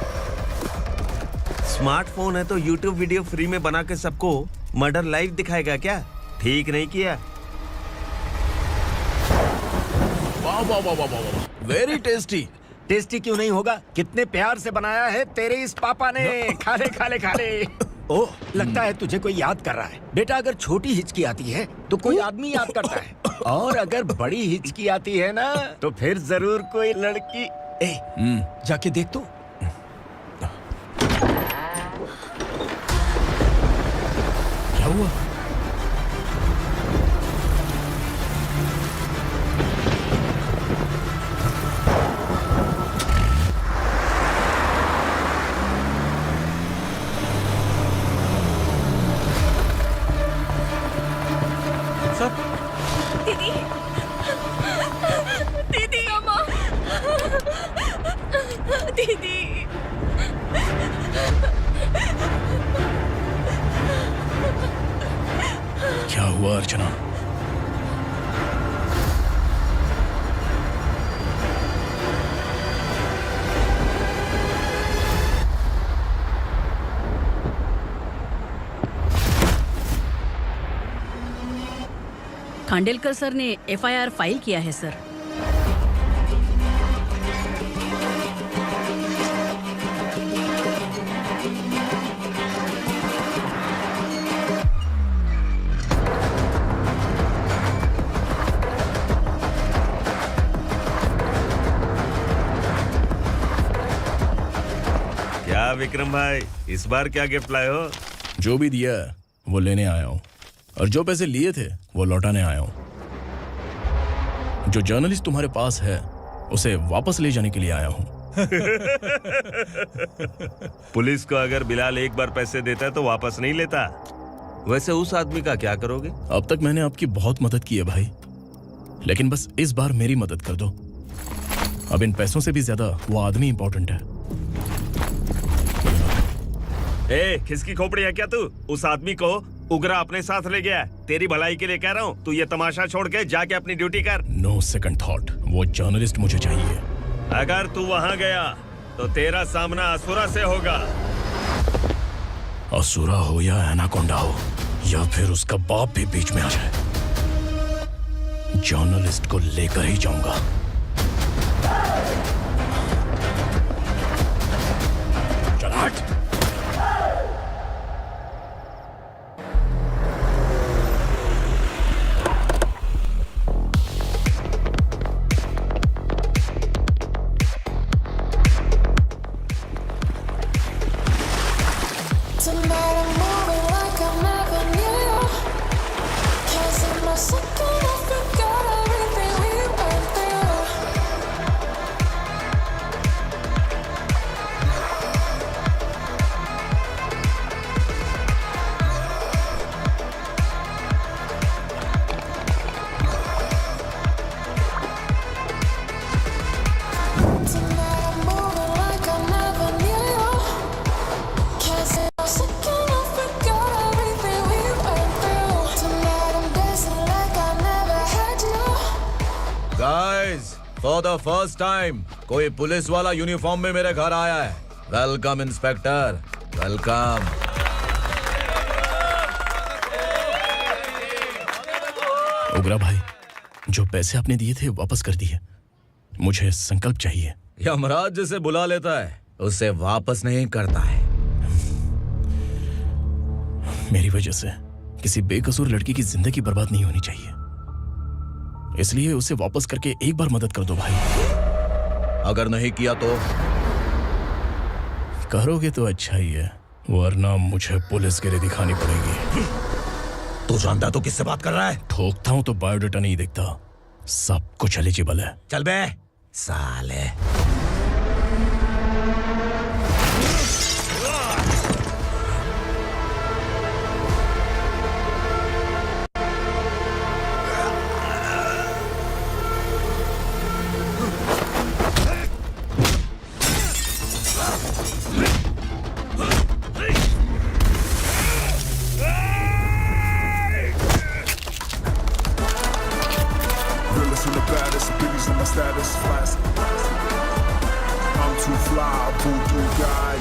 स्मार्टफोन है तो YouTube वीडियो फ्री में बना के सबको मर्डर लाइव दिखाएगा क्या? ठीक नहीं किया। वाह वाह वाह वाह वाह, वेरी टेस्टी। टेस्टी क्यों नहीं होगा? कितने प्यार से बनाया है तेरे इस पापा ने। खा ले खा ले खा ले। ओह, लगता है तुझे कोई याद कर रहा है। बेटा अगर छोटी हिचकी आती है तो कोई आदमी याद करता है, और अगर बड़ी हिचकी आती है ना तो फिर जरूर कोई लड़की। जाके देख तो। क्या हुआ? दीदी, दीदी, अम्मा, दीदी। क्या हुआ अर्चना? खांडेलकर सर ने एफआईआर फाइल किया है सर। क्या विक्रम भाई, इस बार क्या गिफ्ट लाए हो? जो भी दिया है वो लेने आया हूं, और जो पैसे लिए थे वो लौटाने आया हूं। जो जर्नलिस्ट तुम्हारे पास है उसे वापस ले जाने के लिए आया हूं। पुलिस को अगर बिलाल एक बार पैसे देता है तो वापस नहीं लेता। वैसे उस आदमी का क्या करोगे? अब तक मैंने आपकी बहुत मदद की है भाई, लेकिन बस इस बार मेरी मदद कर दो। अब इन पैसों से भी ज्यादा वो आदमी इंपॉर्टेंट है। खिसकी खोपड़ी है क्या तू? उस आदमी को उगरा अपने साथ ले गया। तेरी भलाई के लिए कह रहा हूँ, तू ये तमाशा छोड़ के जाके अपनी ड्यूटी कर। नो सेकंड थॉट, वो जर्नलिस्ट मुझे चाहिए। अगर तू वहाँ गया तो तेरा सामना असुरा से होगा। असुरा हो या एनाकोंडा हो या फिर उसका बाप भी बीच में आ जाए, जर्नलिस्ट को लेकर ही जाऊंगा। चल हट। Tonight I'm moving like I never knew. Can't see my second, I forgot everything we went through. Tonight I'm moving like I never knew. Can't see my second, I forgot everything we went through. Tonight I'm dancing like I never had you. Guys, for the first time कोई police वाला uniform में मेरे घर आया है। Welcome inspector, welcome. उगरा भाई, जो पैसे आपने दिए थे वापस कर दिए। मुझे संकल्प चाहिए। यमराज जिसे बुला लेता है उसे वापस नहीं करता है। मेरी वजह से किसी बेकसूर लड़की की जिंदगी बर्बाद नहीं होनी चाहिए, इसलिए उसे वापस करके एक बार मदद कर दो भाई। अगर नहीं किया तो? करोगे तो अच्छा ही है, वरना मुझे पुलिसगिरी दिखानी पड़ेगी। तू जानता तो किससे बात कर रहा है? ठोकता हूं तो बायोडाटा नहीं दिखता, सब कुछ एलिजिबल है। चल बे साले। Realest and the baddest, biggies on my status, flash. I'm too fly, voodoo guy.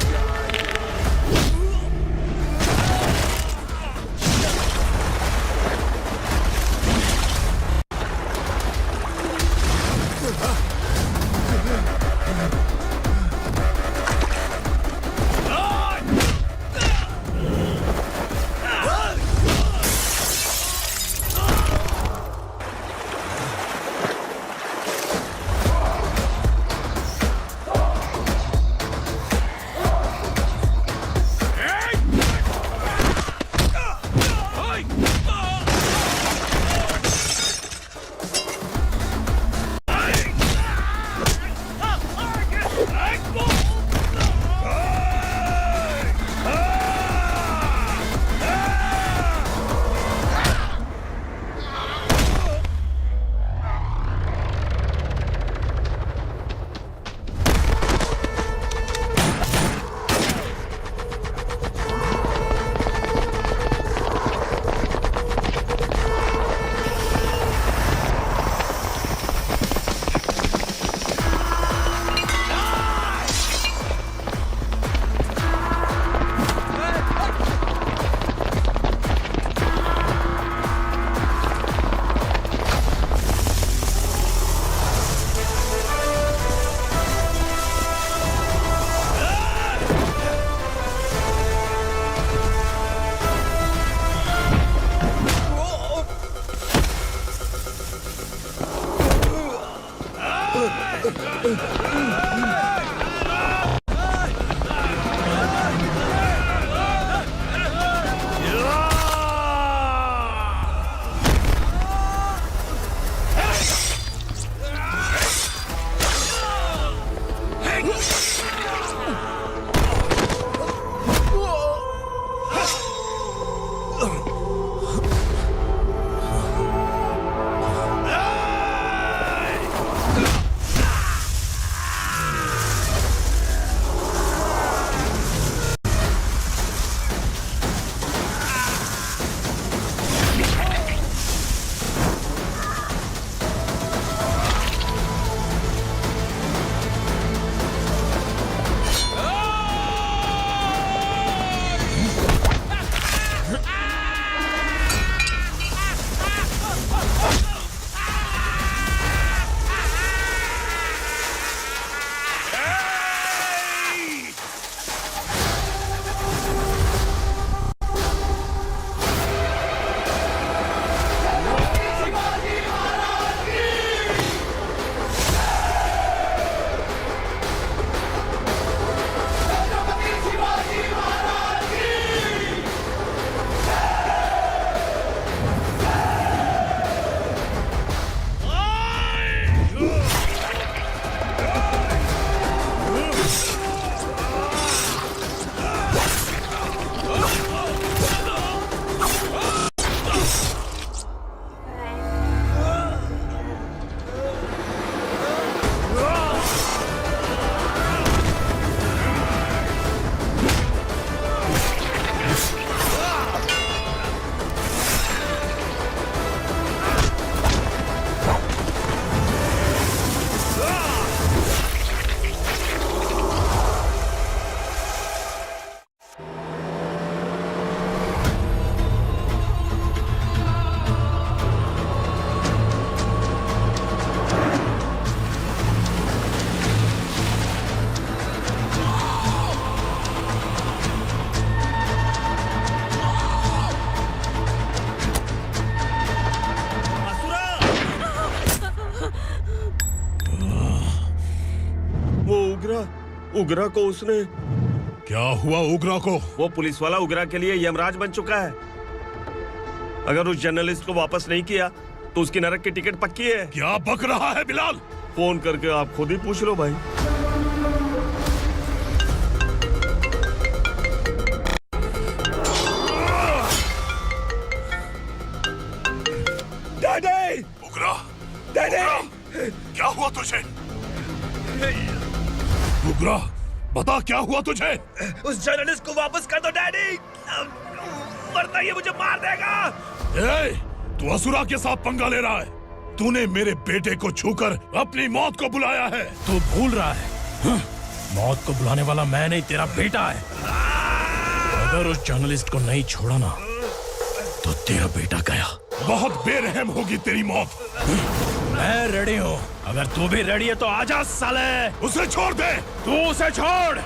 उग्रा को उसने। क्या हुआ उग्रा को? वो पुलिस वाला उग्रा के लिए यमराज बन चुका है। अगर उस जर्नलिस्ट को वापस नहीं किया तो उसकी नरक की टिकट पक्की है। क्या बक रहा है बिलाल? फोन करके आप खुद ही पूछ लो भाई। डैडी! उग्रा! डैडी! क्या हुआ तुझे? उग्रा, बता क्या हुआ तुझे? उस जर्नलिस्ट को वापस कर दो डैडी, वरना ये मुझे मार देगा। ए, तू असुरा के साथ पंगा ले रहा है। तूने मेरे बेटे को छूकर अपनी मौत को बुलाया है। तू भूल रहा है, मौत को बुलाने वाला मैं नहीं, तेरा बेटा है। अगर उस जर्नलिस्ट को नहीं छोड़ा ना तो तेरा बेटा गया। बहुत बेरहम होगी तेरी मौत। मैं रेडी हूँ, अगर तू भी रेडी है तो आजा साले। उसे छोड़ दे। तू उसे छोड़।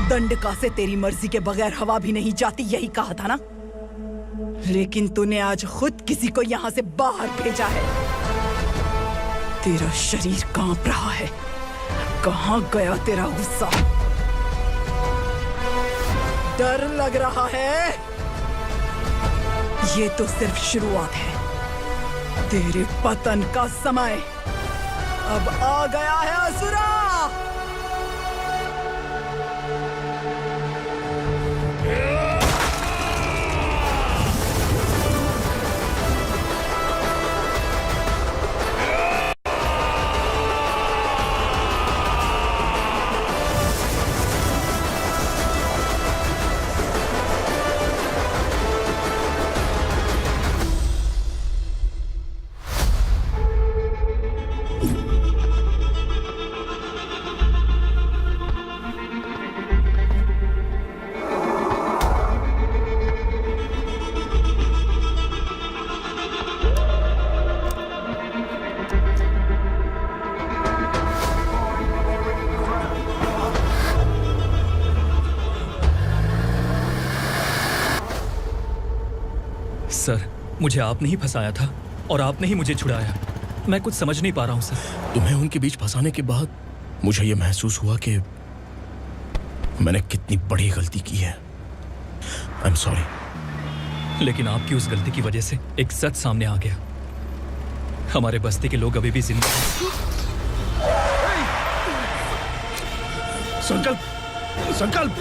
दंडका से तेरी मर्जी के बगैर हवा भी नहीं जाती, यही कहा था ना? लेकिन तूने आज खुद किसी को यहाँ से बाहर भेजा है। तेरा शरीर कांप रहा है। कहाँ गया तेरा गुस्सा? डर लग रहा है? ये तो सिर्फ शुरुआत है। तेरे पतन का समय अब आ गया है असुरा। सर, मुझे आपने ही फंसाया था और आपने ही मुझे छुड़ाया। मैं कुछ समझ नहीं पा रहा हूँ सर। तुम्हें उनके बीच फंसाने के बाद मुझे यह महसूस हुआ कि मैंने कितनी बड़ी गलती की है। I am sorry. लेकिन आपकी उस गलती की वजह से एक सच सामने आ गया। हमारे बस्ती के लोग अभी भी जिंदा हैं। संकल्प, संकल्प।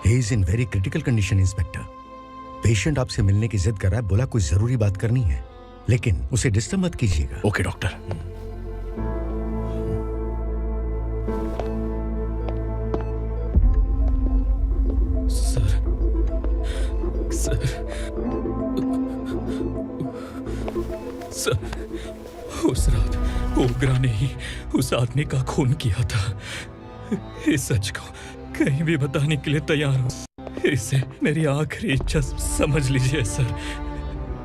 He is in very critical condition, inspector. Patient आपसे मिलने की जिद कर रहा है, बोला कोई जरूरी बात करनी है, लेकिन उसे डिस्टर्ब मत कीजिएगा। Okay doctor. सर, उस रात ओग्रा ने ही उस आदमी का खून किया था। इस सच को कहीं भी बताने के लिए तैयार हूँ। इसे मेरी आखिरी इच्छा समझ लीजिए सर।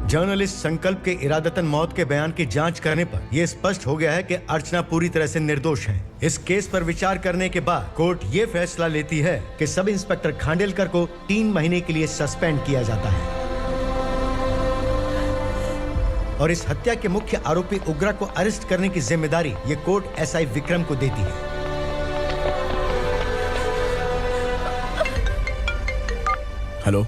जर्नलिस्ट संकल्प के इरादतन मौत के बयान की जांच करने पर यह स्पष्ट हो गया है कि अर्चना पूरी तरह से निर्दोष है। इस केस पर विचार करने के बाद कोर्ट ये फैसला लेती है कि सब इंस्पेक्टर खांडेलकर को 3 महीने के लिए सस्पेंड किया जाता है और इस हत्या के मुख्य आरोपी उग्रा को अरेस्ट करने की जिम्मेदारी ये कोर्ट एसआई विक्रम को देती है। हेलो,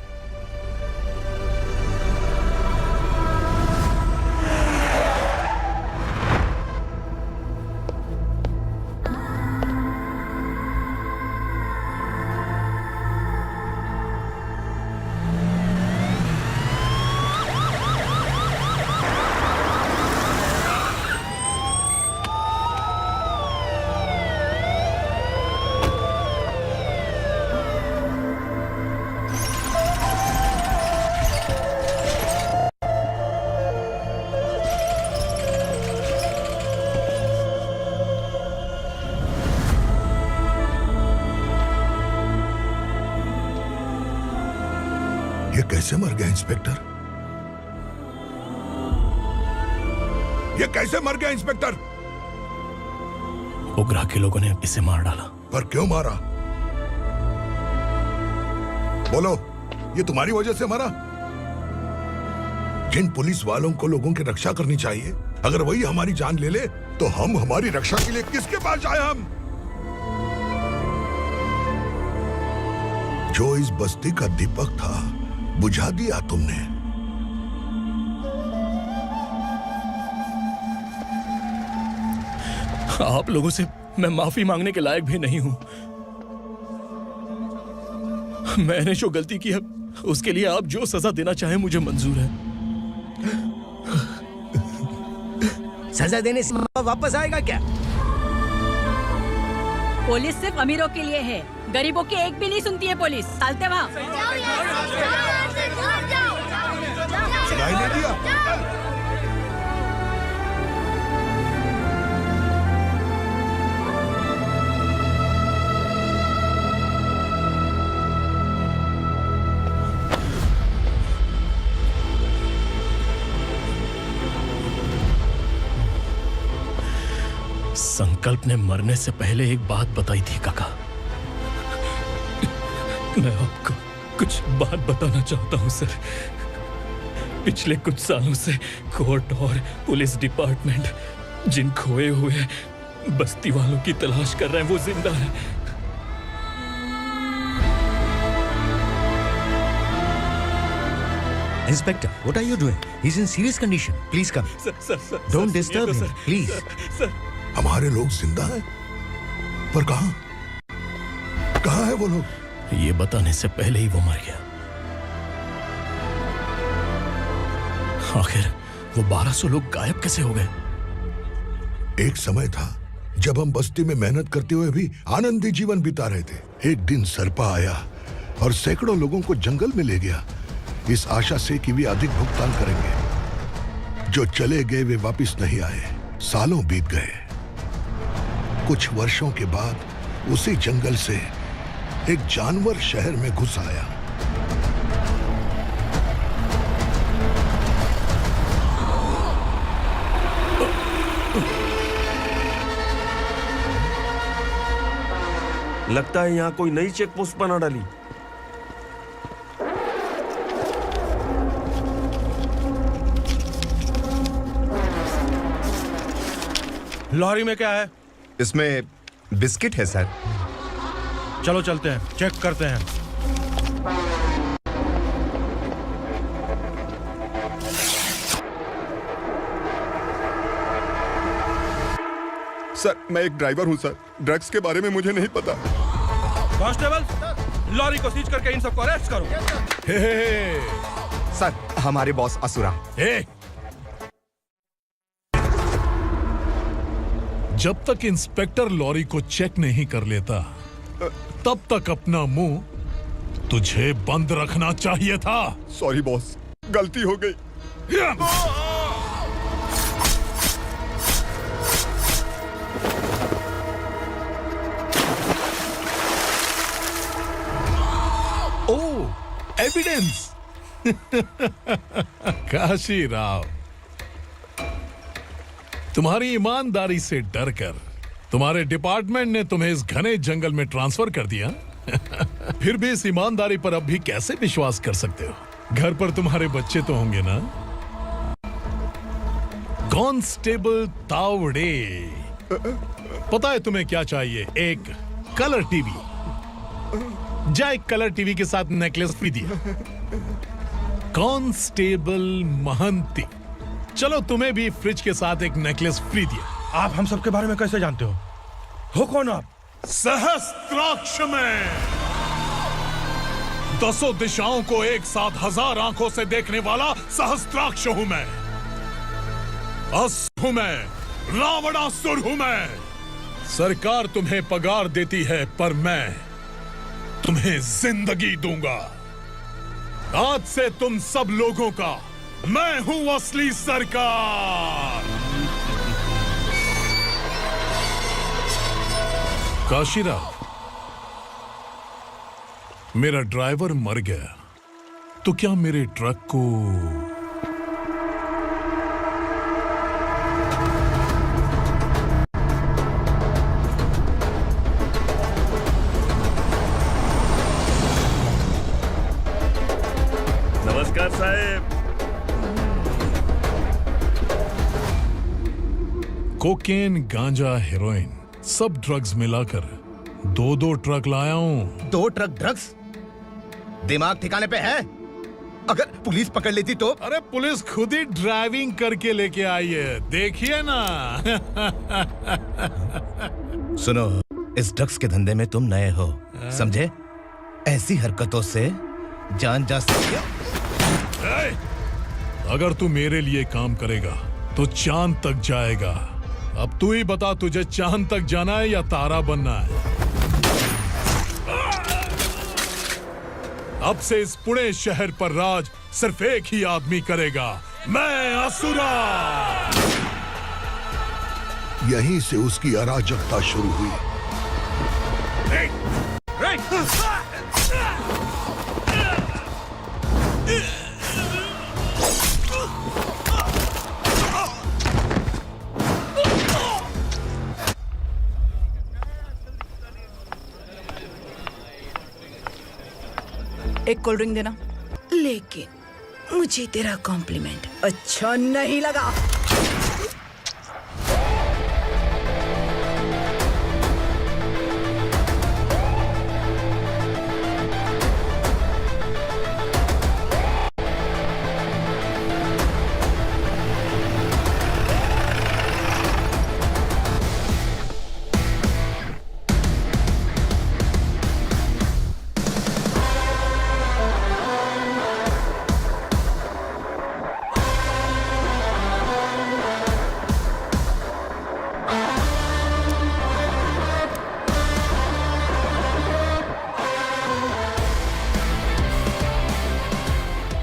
ये कैसे मर गया इंस्पेक्टर? ये कैसे मर गया इंस्पेक्टर? उग्रा के लोगों ने इसे मार डाला। पर क्यों मारा? बोलो, ये तुम्हारी वजह से मरा? जिन पुलिस वालों को लोगों की रक्षा करनी चाहिए, अगर वही हमारी जान ले ले तो हम हमारी रक्षा के लिए किसके पास जाए? हम जो इस बस्ती का दीपक था बुझा दिया तुमने। आप लोगों से मैं माफी मांगने के लायक भी नहीं हूं। मैंने जो गलती की है उसके लिए आप जो सजा देना चाहें मुझे मंजूर है। सजा देने से वापस आएगा क्या? पुलिस सिर्फ अमीरों के लिए है, गरीबों की एक भी नहीं सुनती है पुलिस। चलते वहाँ। सुनाई नहीं दिया? संकल्प ने मरने से पहले एक बात बताई थी काका। मैं आपको कुछ बात बताना चाहता हूं सर। पिछले कुछ सालों से कोर्ट और पुलिस डिपार्टमेंट जिन खोए हुए बस्ती वालों की तलाश कर रहे हैं वो जिंदा है। Inspector, what are you doing? He's in serious condition. Please come. Sir, Don't disturb him, please. Sir, हमारे लोग जिंदा हैं? पर कहां? कहां है वो लोग? ये बताने से पहले ही वो मर गया। आखिर वो 1200 लोग गायब कैसे हो गए? एक समय था जब हम बस्ती में मेहनत करते हुए भी आनंदी जीवन बिता रहे थे। एक दिन सरपा आया और सैकड़ों लोगों को जंगल में ले गया, इस आशा से कि वे अधिक भुगतान करेंगे। जो चले गए वे वापस नहीं आए। सालों बीत गए। कुछ वर्षों के बाद उसी जंगल से एक जानवर शहर में घुस आया। लगता है यहाँ कोई नई चेक पोस्ट बना डाली। लॉरी में क्या है? इसमें बिस्किट है सर। चलो चलते हैं, चेक करते हैं। सर, मैं एक ड्राइवर हूं सर। ड्रग्स के बारे में मुझे नहीं पता। कांस्टेबल, लॉरी को सीज करके इन सबको अरेस्ट करो। सर, हमारे बॉस असुरा। जब तक इंस्पेक्टर लॉरी को चेक नहीं कर लेता तब तक अपना मुंह तुझे बंद रखना चाहिए था। सॉरी बॉस, गलती हो गई। एविडेंस। काशी राव, तुम्हारी ईमानदारी से डरकर तुम्हारे डिपार्टमेंट ने तुम्हें इस घने जंगल में ट्रांसफर कर दिया। फिर भी इस ईमानदारी पर अब भी कैसे विश्वास कर सकते हो? घर पर तुम्हारे बच्चे तो होंगे ना? कांस्टेबल तावड़े, पता है तुम्हें क्या चाहिए? एक कलर टीवी। जा एक कलर टीवी के साथ नेकलेस भी दिया। कांस्टेबल महंती, चलो तुम्हें भी फ्रिज के साथ एक नेकलेस फ्री दिया। आप हम सबके बारे में कैसे जानते हो कौन आप? सहस्त्राक्ष में 10 दिशाओं को एक साथ 1000 आंखों से देखने वाला सहस्त्राक्ष हूं मैं। असुर हूं मैं, रावणासुर हूं मैं। सरकार तुम्हें पगार देती है पर मैं तुम्हें जिंदगी दूंगा। आज से तुम सब लोगों का मैं हूं असली सरकार। काशीराव, मेरा ड्राइवर मर गया तो क्या मेरे ट्रक को नमस्कार साहब। कोकेन, गांजा, हेरोइन सब ड्रग्स मिलाकर 2 ट्रक लाया हूं। 2 ट्रक ड्रग्स? दिमाग ठिकाने पे है? अगर पुलिस पकड़ लेती तो? अरे पुलिस खुद ही ड्राइविंग करके लेके आई है, देखिए ना। सुनो, इस ड्रग्स के धंधे में तुम नए हो, समझे? ऐसी हरकतों से जान जा सकती है। अगर तू मेरे लिए काम करेगा तो चांद तक जाएगा। अब तू ही बता, तुझे चांद तक जाना है या तारा बनना है? अब से इस पुणे शहर पर राज सिर्फ एक ही आदमी करेगा, मैं असुरा। यहीं से उसकी अराजकता शुरू हुई। एक कोल्ड ड्रिंक देना। लेकिन मुझे तेरा कॉम्प्लीमेंट अच्छा नहीं लगा।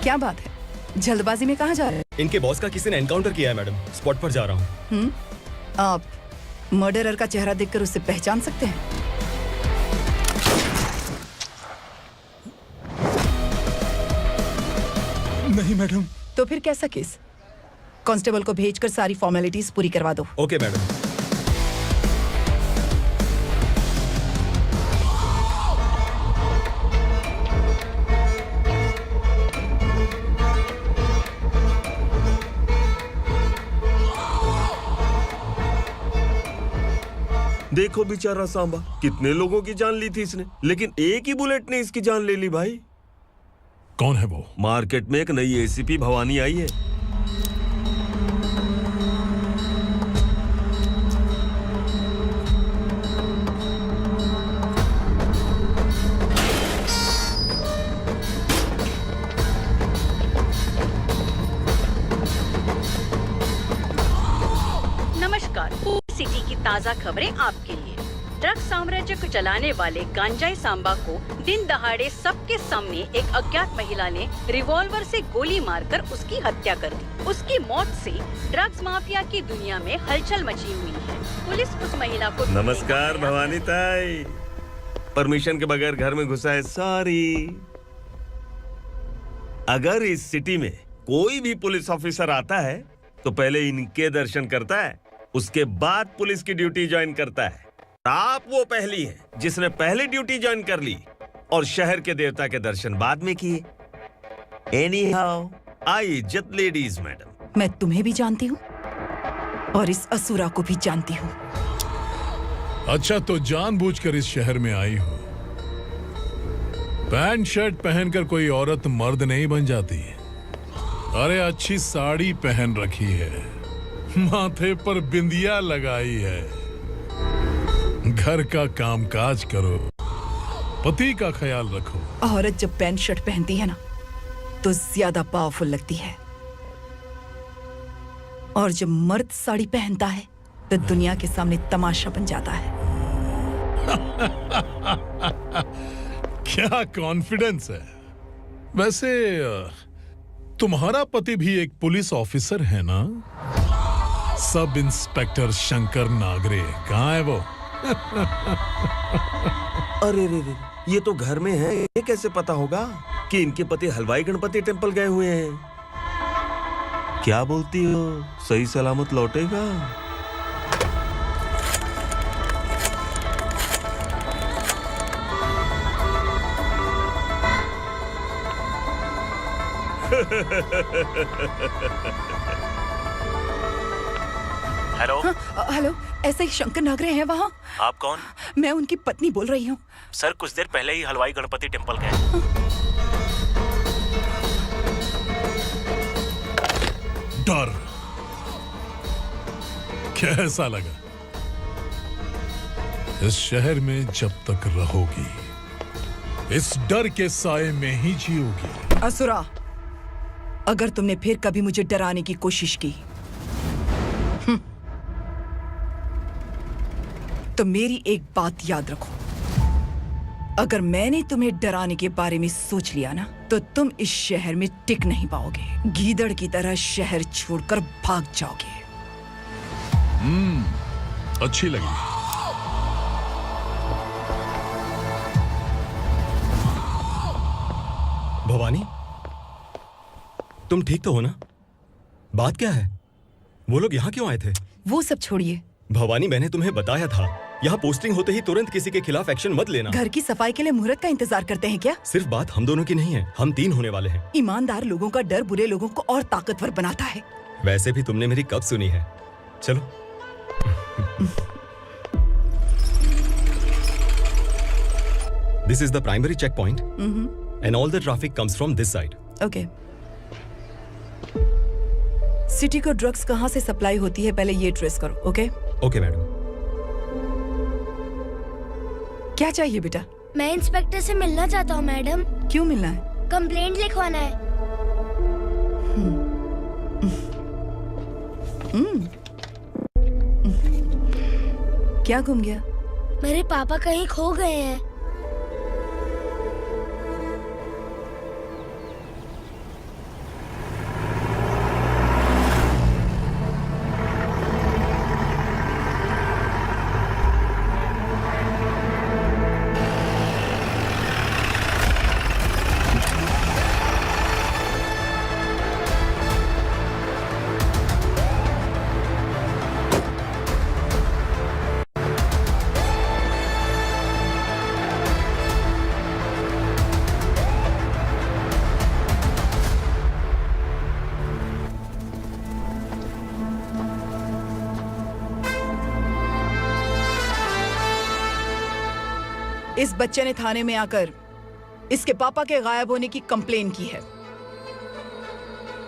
क्या बात है, जल्दबाजी में कहाँ जा रहे हैं? इनके बॉस का किसी ने एनकाउंटर किया है मैडम, स्पॉट पर जा रहा हूँ। आप मर्डरर का चेहरा देखकर उसे पहचान सकते हैं? नहीं मैडम। तो फिर कैसा केस? कांस्टेबल को भेजकर सारी फॉर्मेलिटीज पूरी करवा दो। Okay madam. देखो बेचारा सांबा, कितने लोगों की जान ली थी इसने, लेकिन एक ही बुलेट ने इसकी जान ले ली भाई। कौन है वो? मार्केट में एक नई एसीपी भवानी आई है। नमस्कार, सिटी की ताज़ा खबरें आपके लिए। ड्रग साम्राज्य को चलाने वाले गांजाई सांबा को दिन दहाड़े सबके सामने एक अज्ञात महिला ने रिवॉल्वर से गोली मारकर उसकी हत्या कर दी। उसकी मौत से ड्रग्स माफिया की दुनिया में हलचल मची हुई है। पुलिस उस महिला को नमस्कार भवानी ताई, परमिशन के बगैर घर में घुसा है, सॉरी। अगर इस सिटी में कोई भी पुलिस ऑफिसर आता है तो पहले इनके दर्शन करता है, उसके बाद पुलिस की ड्यूटी ज्वाइन करता है। आप वो पहली है जिसने पहले ड्यूटी ज्वाइन कर ली और शहर के देवता के दर्शन बाद में किए। एनीहाउ, आई इज्जत लेडीज मैडम। मैं तुम्हें भी जानती हूँ और इस असुरा को भी जानती हूँ। अच्छा, तो जानबूझकर इस शहर में आई हो। पैंट शर्ट पहनकर कोई औरत मर्द नहीं बन जाती। अरे अच्छी साड़ी पहन रखी है, माथे पर बिंदिया लगाई है, घर का कामकाज करो, पति का ख्याल रखो। औरत जब पैंट शर्ट पहनती है ना तो ज्यादा पावरफुल लगती है, और जब मर्द साड़ी पहनता है तो दुनिया के सामने तमाशा बन जाता है। क्या कॉन्फिडेंस है। वैसे तुम्हारा पति भी एक पुलिस ऑफिसर है ना? सब इंस्पेक्टर शंकर नागरे कहाँ है वो? अरे रे रे, ये तो घर में है, ये कैसे पता होगा कि इनके पति हलवाई गणपति टेम्पल गए हुए हैं? क्या बोलती हो, सही सलामत लौटेगा? हेलो। हेलो, ऐसे ही शंकर नागरे हैं वहाँ? आप कौन? मैं उनकी पत्नी बोल रही हूँ। सर कुछ देर पहले ही हलवाई गणपति टेम्पल गए। डर कैसा लगा? इस शहर में जब तक रहोगी इस डर के साए में ही जियोगी। असुरा, अगर तुमने फिर कभी मुझे डराने की कोशिश की तो मेरी एक बात याद रखो, अगर मैंने तुम्हें डराने के बारे में सोच लिया ना तो तुम इस शहर में टिक नहीं पाओगे। गीदड़ की तरह शहर छोड़कर भाग जाओगे। अच्छी लगी। भवानी, तुम ठीक तो हो ना? बात क्या है? वो लोग यहाँ क्यों आए थे? वो सब छोड़िए। भवानी, मैंने तुम्हें बताया था यहाँ पोस्टिंग होते ही तुरंत किसी के खिलाफ एक्शन मत लेना। घर की सफाई के लिए मुहूर्त का इंतजार करते हैं क्या? सिर्फ बात हम दोनों की नहीं है, हम 3 होने वाले हैं। ईमानदार लोगों का डर बुरे लोगों को और ताकतवर बनाता है। वैसे भी तुमने मेरी कब सुनी है। चलो। This is the primary checkpoint, and all the traffic comes from this side. Okay. City को ड्रग्स कहाँ से सप्लाई होती है पहले ये ट्रेस करो। ओके? Okay madam. क्या चाहिए बेटा? मैं इंस्पेक्टर से मिलना चाहता हूँ मैडम। क्यों मिलना है? कंप्लेंट लिखवाना है। क्या गुम गया? मेरे पापा कहीं खो गए हैं। इस बच्चे ने थाने में आकर इसके पापा के गायब होने की कंप्लेन की है।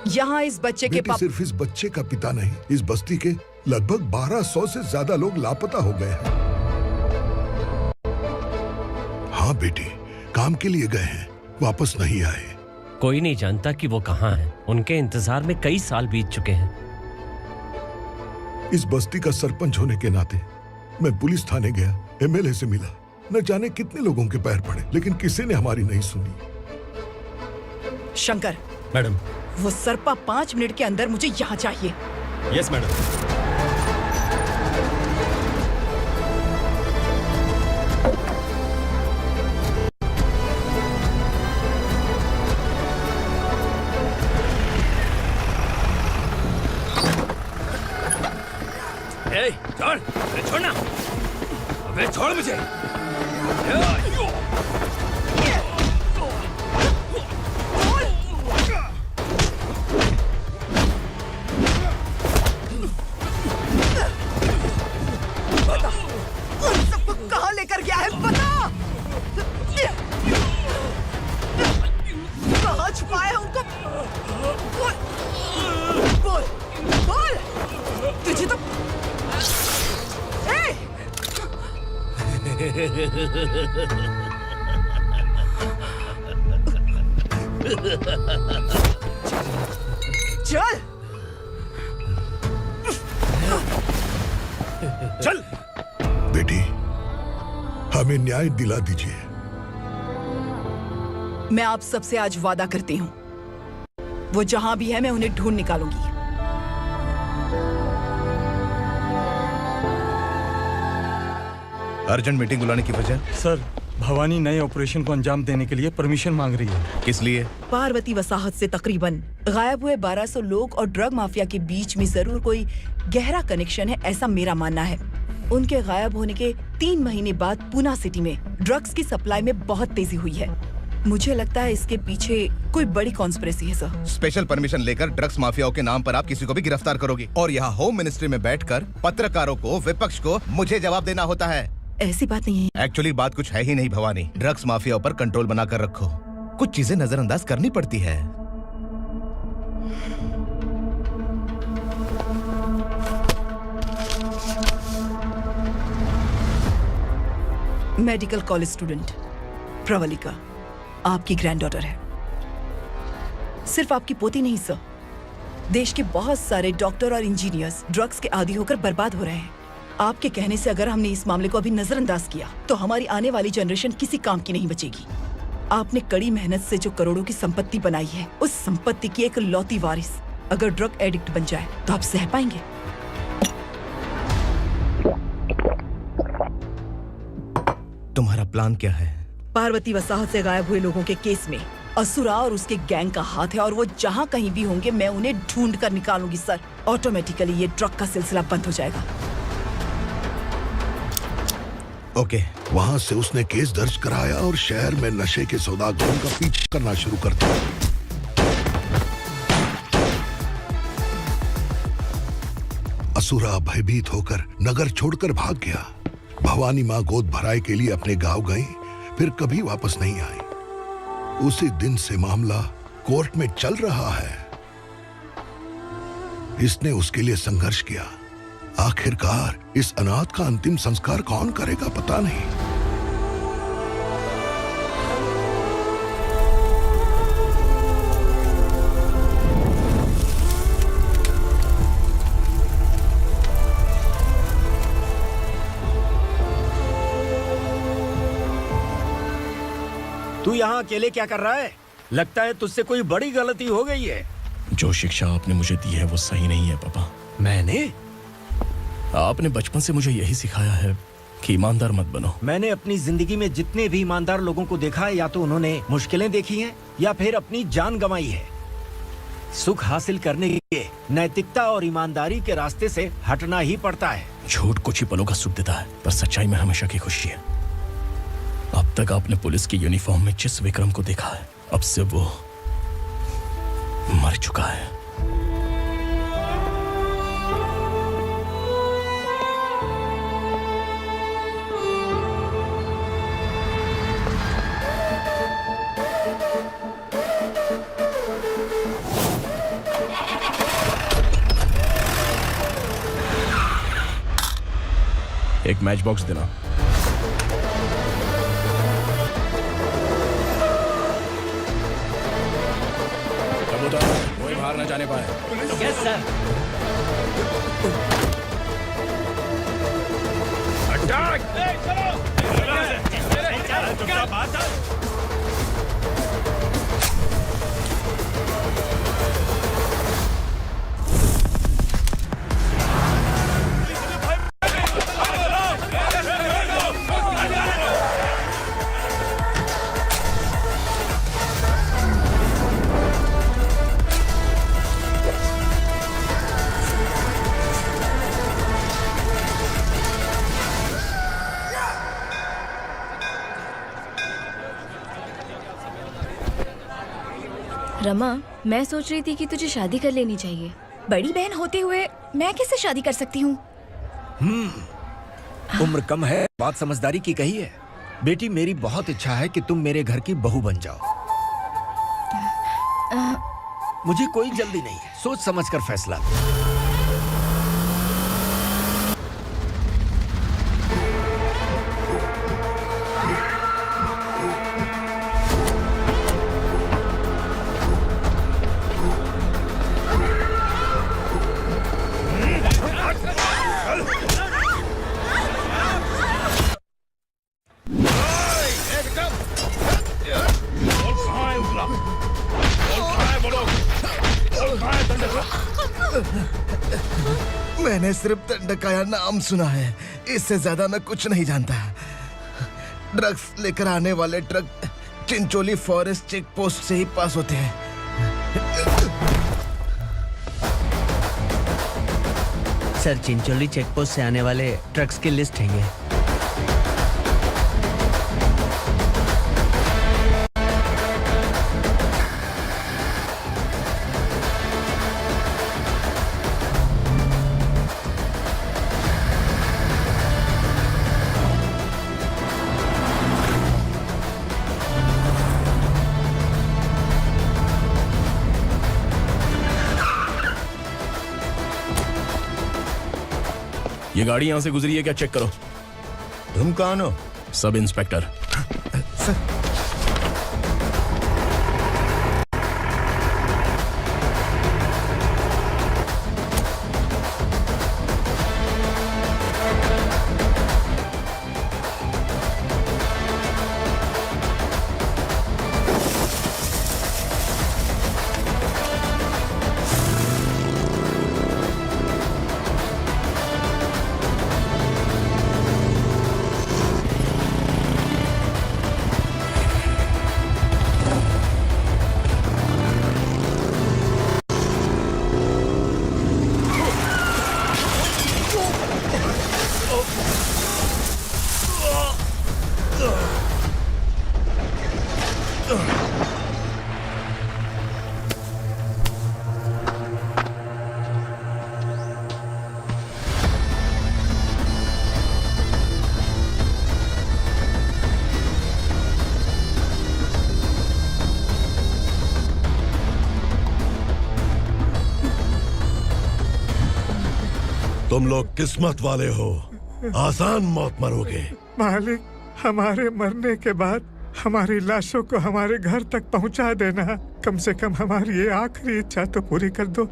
यहाँ इस बच्चे के पापा सिर्फ इस बच्चे का पिता नहीं, इस बस्ती के लगभग 1200 से ज्यादा लोग लापता हो गए हैं। हाँ बेटी, काम के लिए गए हैं, वापस नहीं आए। कोई नहीं जानता कि वो कहाँ हैं। उनके इंतजार में कई साल बीत चुके हैं। इस बस्ती का सरपंच होने के नाते मैं पुलिस थाने गया, एमएलए से मिला, न जाने कितने लोगों के पैर पड़े, लेकिन किसी ने हमारी नहीं सुनी। शंकर। मैडम। वो सरपा 5 मिनट के अंदर मुझे यहाँ चाहिए। Yes madam. ए, छोड़, अरे छोड़ना, अबे छोड़ मुझे। उन सबको कहाँ लेकर गया है बता। कहाँ छुपाया है उनको? बोल, बोल, तुझे तो चल चल बेटी, हमें न्याय दिला दीजिए। मैं आप सबसे आज वादा करती हूँ, वो जहां भी है मैं उन्हें ढूंढ निकालूंगी। अर्जेंट मीटिंग बुलाने की वजह? सर, भवानी नए ऑपरेशन को अंजाम देने के लिए परमिशन मांग रही है। किस लिए? पार्वती वसाहत से तकरीबन गायब हुए 1200 लोग और ड्रग माफिया के बीच में जरूर कोई गहरा कनेक्शन है, ऐसा मेरा मानना है। उनके गायब होने के 3 महीने बाद पूना सिटी में ड्रग्स की सप्लाई में बहुत तेजी हुई है। मुझे लगता है इसके पीछे कोई बड़ी कॉन्स्पिरेसी है सर। स्पेशल परमिशन लेकर ड्रग्स माफियाओं के नाम पर आप किसी को भी गिरफ्तार करोगे और यहाँ होम मिनिस्ट्री में बैठकर पत्रकारों को, विपक्ष को मुझे जवाब देना होता है। ऐसी बात नहीं है। एक्चुअली बात कुछ है ही नहीं भवानी। ड्रग्स माफियाओं पर कंट्रोल बनाकर रखो, कुछ चीजें नजरअंदाज करनी पड़ती है। मेडिकल कॉलेज स्टूडेंट प्रवलिका आपकी ग्रैंडडॉटर है। सिर्फ आपकी पोती नहीं सर, देश के बहुत सारे डॉक्टर और इंजीनियर्स ड्रग्स के आदी होकर बर्बाद हो रहे हैं। आपके कहने से अगर हमने इस मामले को अभी नजरअंदाज किया तो हमारी आने वाली जनरेशन किसी काम की नहीं बचेगी। आपने कड़ी मेहनत से जो करोड़ों की संपत्ति बनाई है, उस संपत्ति की एक लौती वारिस अगर ड्रग एडिक्ट बन जाए तो आप सह पाएंगे? तुम्हारा प्लान क्या है? पार्वती वसाहत से गायब हुए लोगों के केस में असुरा और उसके गैंग का हाथ है और वो जहाँ कहीं भी होंगे मैं उन्हें ढूंढ कर निकालूंगी सर। ऑटोमेटिकली ये ड्रग का सिलसिला बंद हो जाएगा। ओके। वहाँ से उसने केस दर्ज कराया और शहर में नशे के सौदागरों का पीछा करना शुरू कर दिया। असुरा भयभीत होकर नगर छोड़कर भाग गया। भवानी माँ गोद भराई के लिए अपने गांव गई, फिर कभी वापस नहीं आई। उसी दिन से मामला कोर्ट में चल रहा है। इसने उसके लिए संघर्ष किया। आखिरकार इस अनाथ का अंतिम संस्कार कौन करेगा पता नहीं। तू यहाँ अकेले क्या कर रहा है? लगता है तुझसे कोई बड़ी गलती हो गई है। जो शिक्षा आपने मुझे दी है वो सही नहीं है पापा। मैंने? आपने बचपन से मुझे यही सिखाया है कि ईमानदार मत बनो। मैंने अपनी जिंदगी में जितने भी ईमानदार लोगों को देखा है, या तो उन्होंने मुश्किलें देखी हैं या फिर अपनी जान गंवाई है। सुख हासिल करने के लिए नैतिकता और ईमानदारी के रास्ते से हटना ही पड़ता है। झूठ कुछ ही पलों का सुख देता है, पर सच्चाई में हमेशा की खुशी है। अब तक आपने पुलिस की यूनिफॉर्म में जिस विक्रम को देखा है, अब से वो मर चुका है। एक मैच बॉक्स देना। कोई बाहर न जाने पाए। Yes sir. अटैक! रमा, मैं सोच रही थी कि तुझे शादी कर लेनी चाहिए। बड़ी बहन होते हुए मैं कैसे शादी कर सकती हूँ? उम्र कम है, बात समझदारी की कही है। बेटी, मेरी बहुत इच्छा है कि तुम मेरे घर की बहू बन जाओ। मुझे कोई जल्दी नहीं है, सोच समझ कर फैसला लो। मैंने सिर्फ दंडकाया नाम सुना है, इससे ज्यादा मैं कुछ नहीं जानता। ड्रग्स लेकर आने वाले truck Chincholi forest check post से ही पास होते हैं। सर, चिंचोली चेक पोस्ट से आने वाले ट्रक्स की लिस्ट है ये। ये गाड़ी यहां से गुजरी है क्या? चेक करो। तुम कौन हो? Sub inspector. तुम लोग किस्मत वाले हो, आसान मौत मरोगे। मालिक, हमारे मरने के बाद हमारी लाशों को हमारे घर तक पहुंचा देना। कम से कम हमारी ये आखिरी इच्छा तो पूरी कर दो।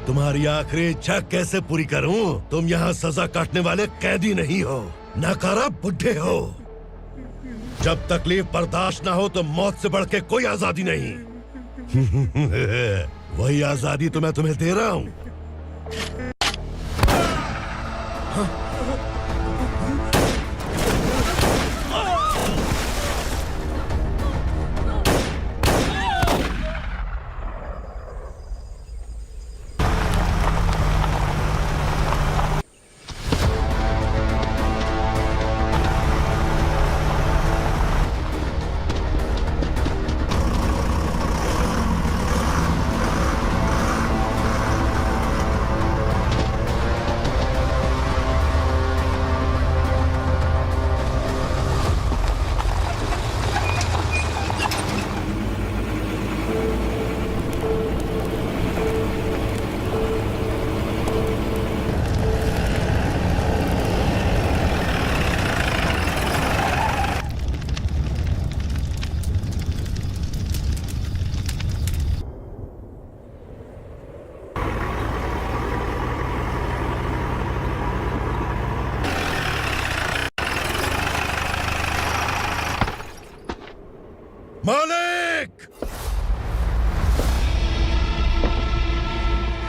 तुम्हारी आखिरी इच्छा कैसे पूरी करूं? तुम यहाँ सजा काटने वाले कैदी नहीं हो, नकारा बुड्ढे हो। जब तकलीफ बर्दाश्त ना हो तो मौत से बढ़ के कोई आजादी नहीं। वही आजादी तो मैं तुम्हें दे रहा हूँ। मालिक!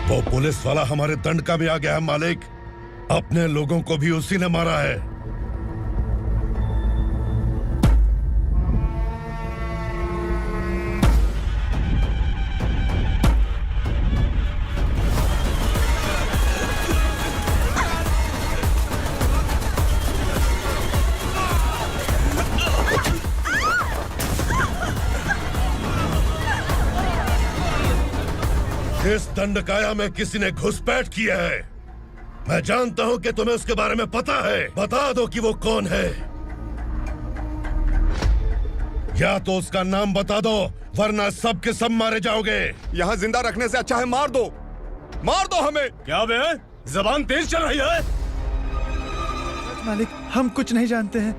वो पुलिस वाला हमारे दंड का भी आ गया है मालिक। अपने लोगों को भी उसी ने मारा है। दंडकाया में किसी ने घुसपैठ किया है। मैं जानता हूं कि तुम्हें उसके बारे में पता है। बता दो कि वो कौन है, या तो उसका नाम बता दो, वरना सब के सब मारे जाओगे। यहाँ जिंदा रखने से अच्छा है मार दो हमें। क्या बे, जबान तेज चल रही है? मालिक, हम कुछ नहीं जानते हैं।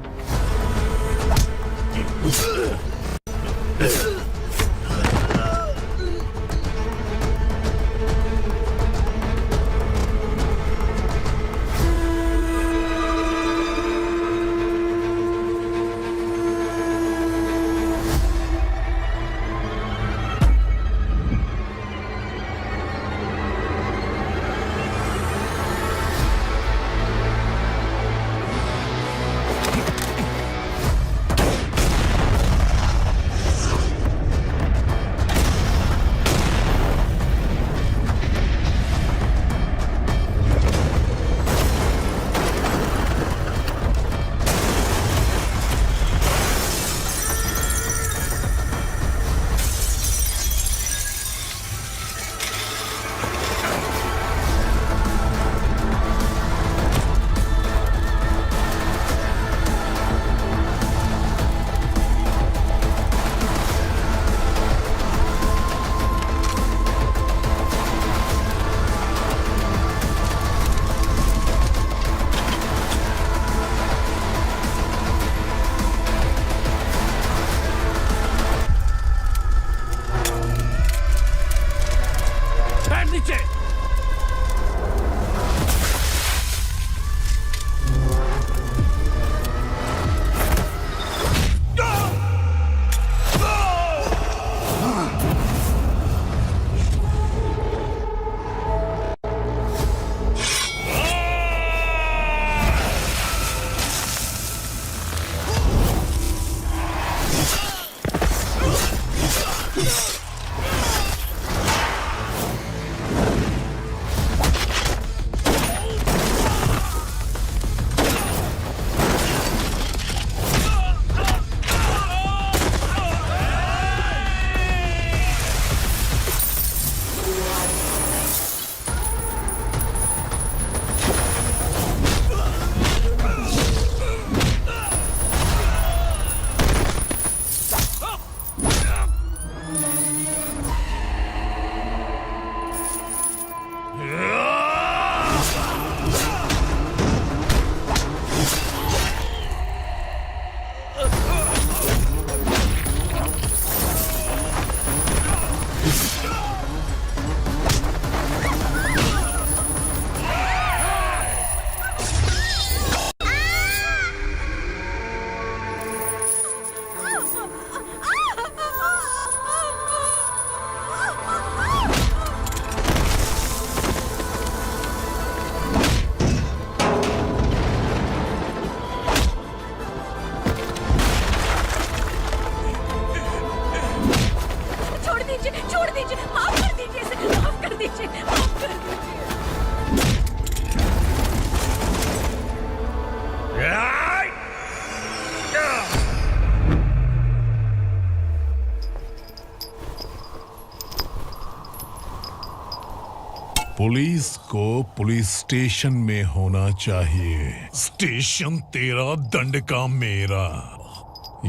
पुलिस को पुलिस स्टेशन में होना चाहिए। स्टेशन तेरा, दंड का मेरा।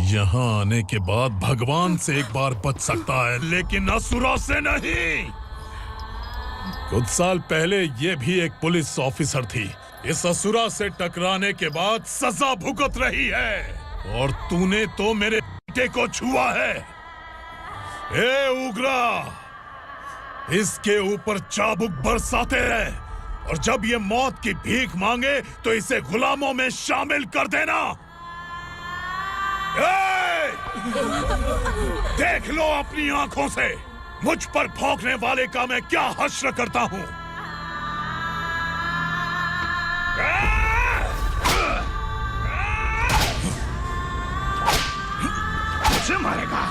यहाँ आने के बाद भगवान से एक बार बच सकता है, लेकिन असुरा से नहीं। कुछ साल पहले ये भी एक पुलिस ऑफिसर थी। इस असुरा से टकराने के बाद सजा भुगत रही है, और तूने तो मेरे बेटे को छुआ है। ए उग्रा, इसके ऊपर चाबुक बरसाते हैं, और जब ये मौत की भीख मांगे तो इसे गुलामों में शामिल कर देना। देख लो अपनी आंखों से मुझ पर भौंकने वाले का मैं क्या हश्र करता हूं। मुझे मारेगा।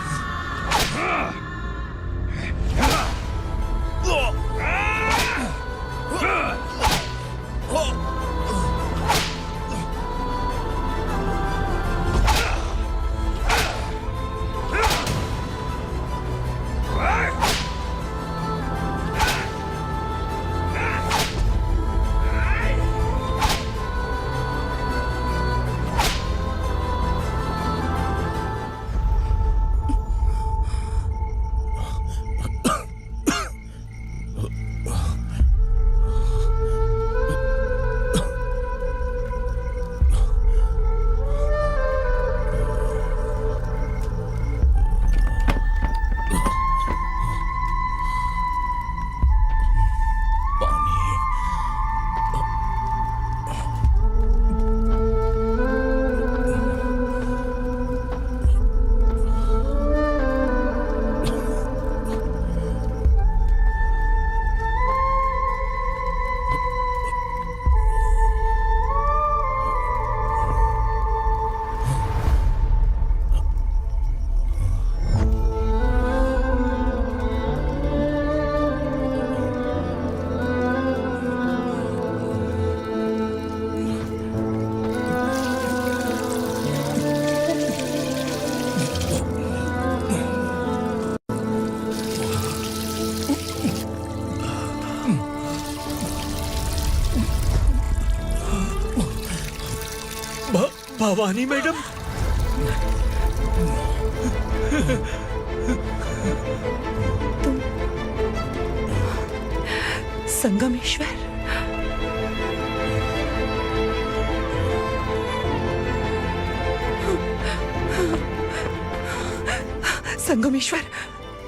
भवानी मैडम, संगमेश्वर, संगमेश्वर,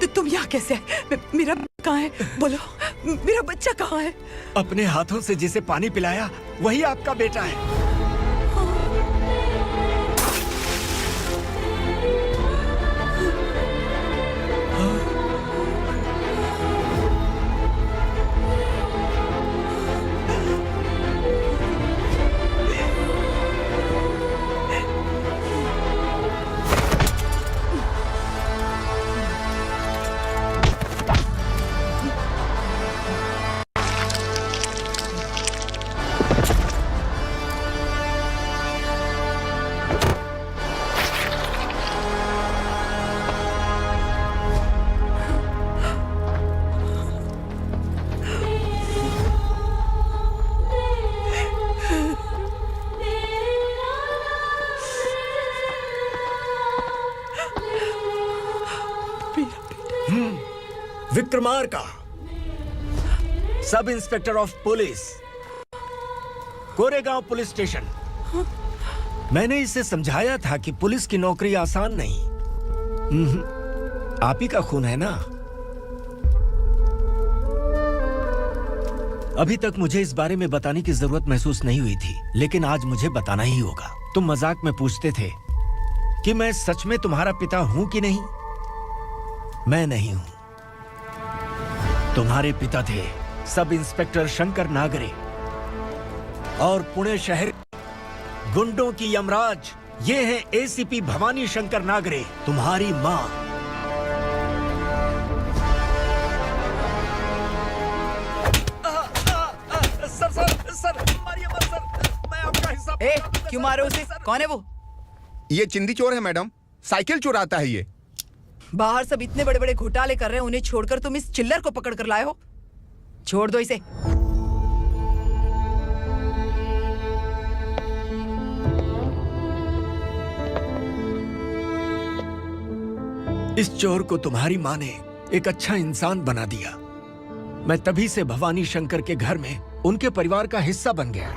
तुम यहाँ कैसे आए? मेरा कहाँ है? बोलो, मेरा बच्चा कहाँ है? अपने हाथों से जिसे पानी पिलाया वही आपका बेटा है। Vikramarka, sub inspector of police, Koregaon police station. मैंने इसे समझाया था कि पुलिस की नौकरी आसान नहीं। आप ही का खून है ना। अभी तक मुझे इस बारे में बताने की जरूरत महसूस नहीं हुई थी, लेकिन आज मुझे बताना ही होगा। तुम मजाक में पूछते थे कि मैं सच में तुम्हारा पिता हूं कि नहीं। मैं नहीं हूं। तुम्हारे पिता थे सब इंस्पेक्टर शंकर नागरे, और पुणे शहर गुंडों की यमराज ये है एसीपी भवानी शंकर नागरे, तुम्हारी मां। सर, मारिए मत सर, मैं आपका हिस्सा। क्यों मारे उसे? कौन है वो? ये चिंदी चोर है मैडम, साइकिल चुराता है ये। बाहर सब इतने बड़े बड़े घोटाले कर रहे हैं, उन्हें छोड़कर तुम इस चिल्लर को पकड़ कर लाए हो। छोड़ दो इसे। इस चोर को तुम्हारी मां ने एक अच्छा इंसान बना दिया। मैं तभी से भवानी शंकर के घर में उनके परिवार का हिस्सा बन गया।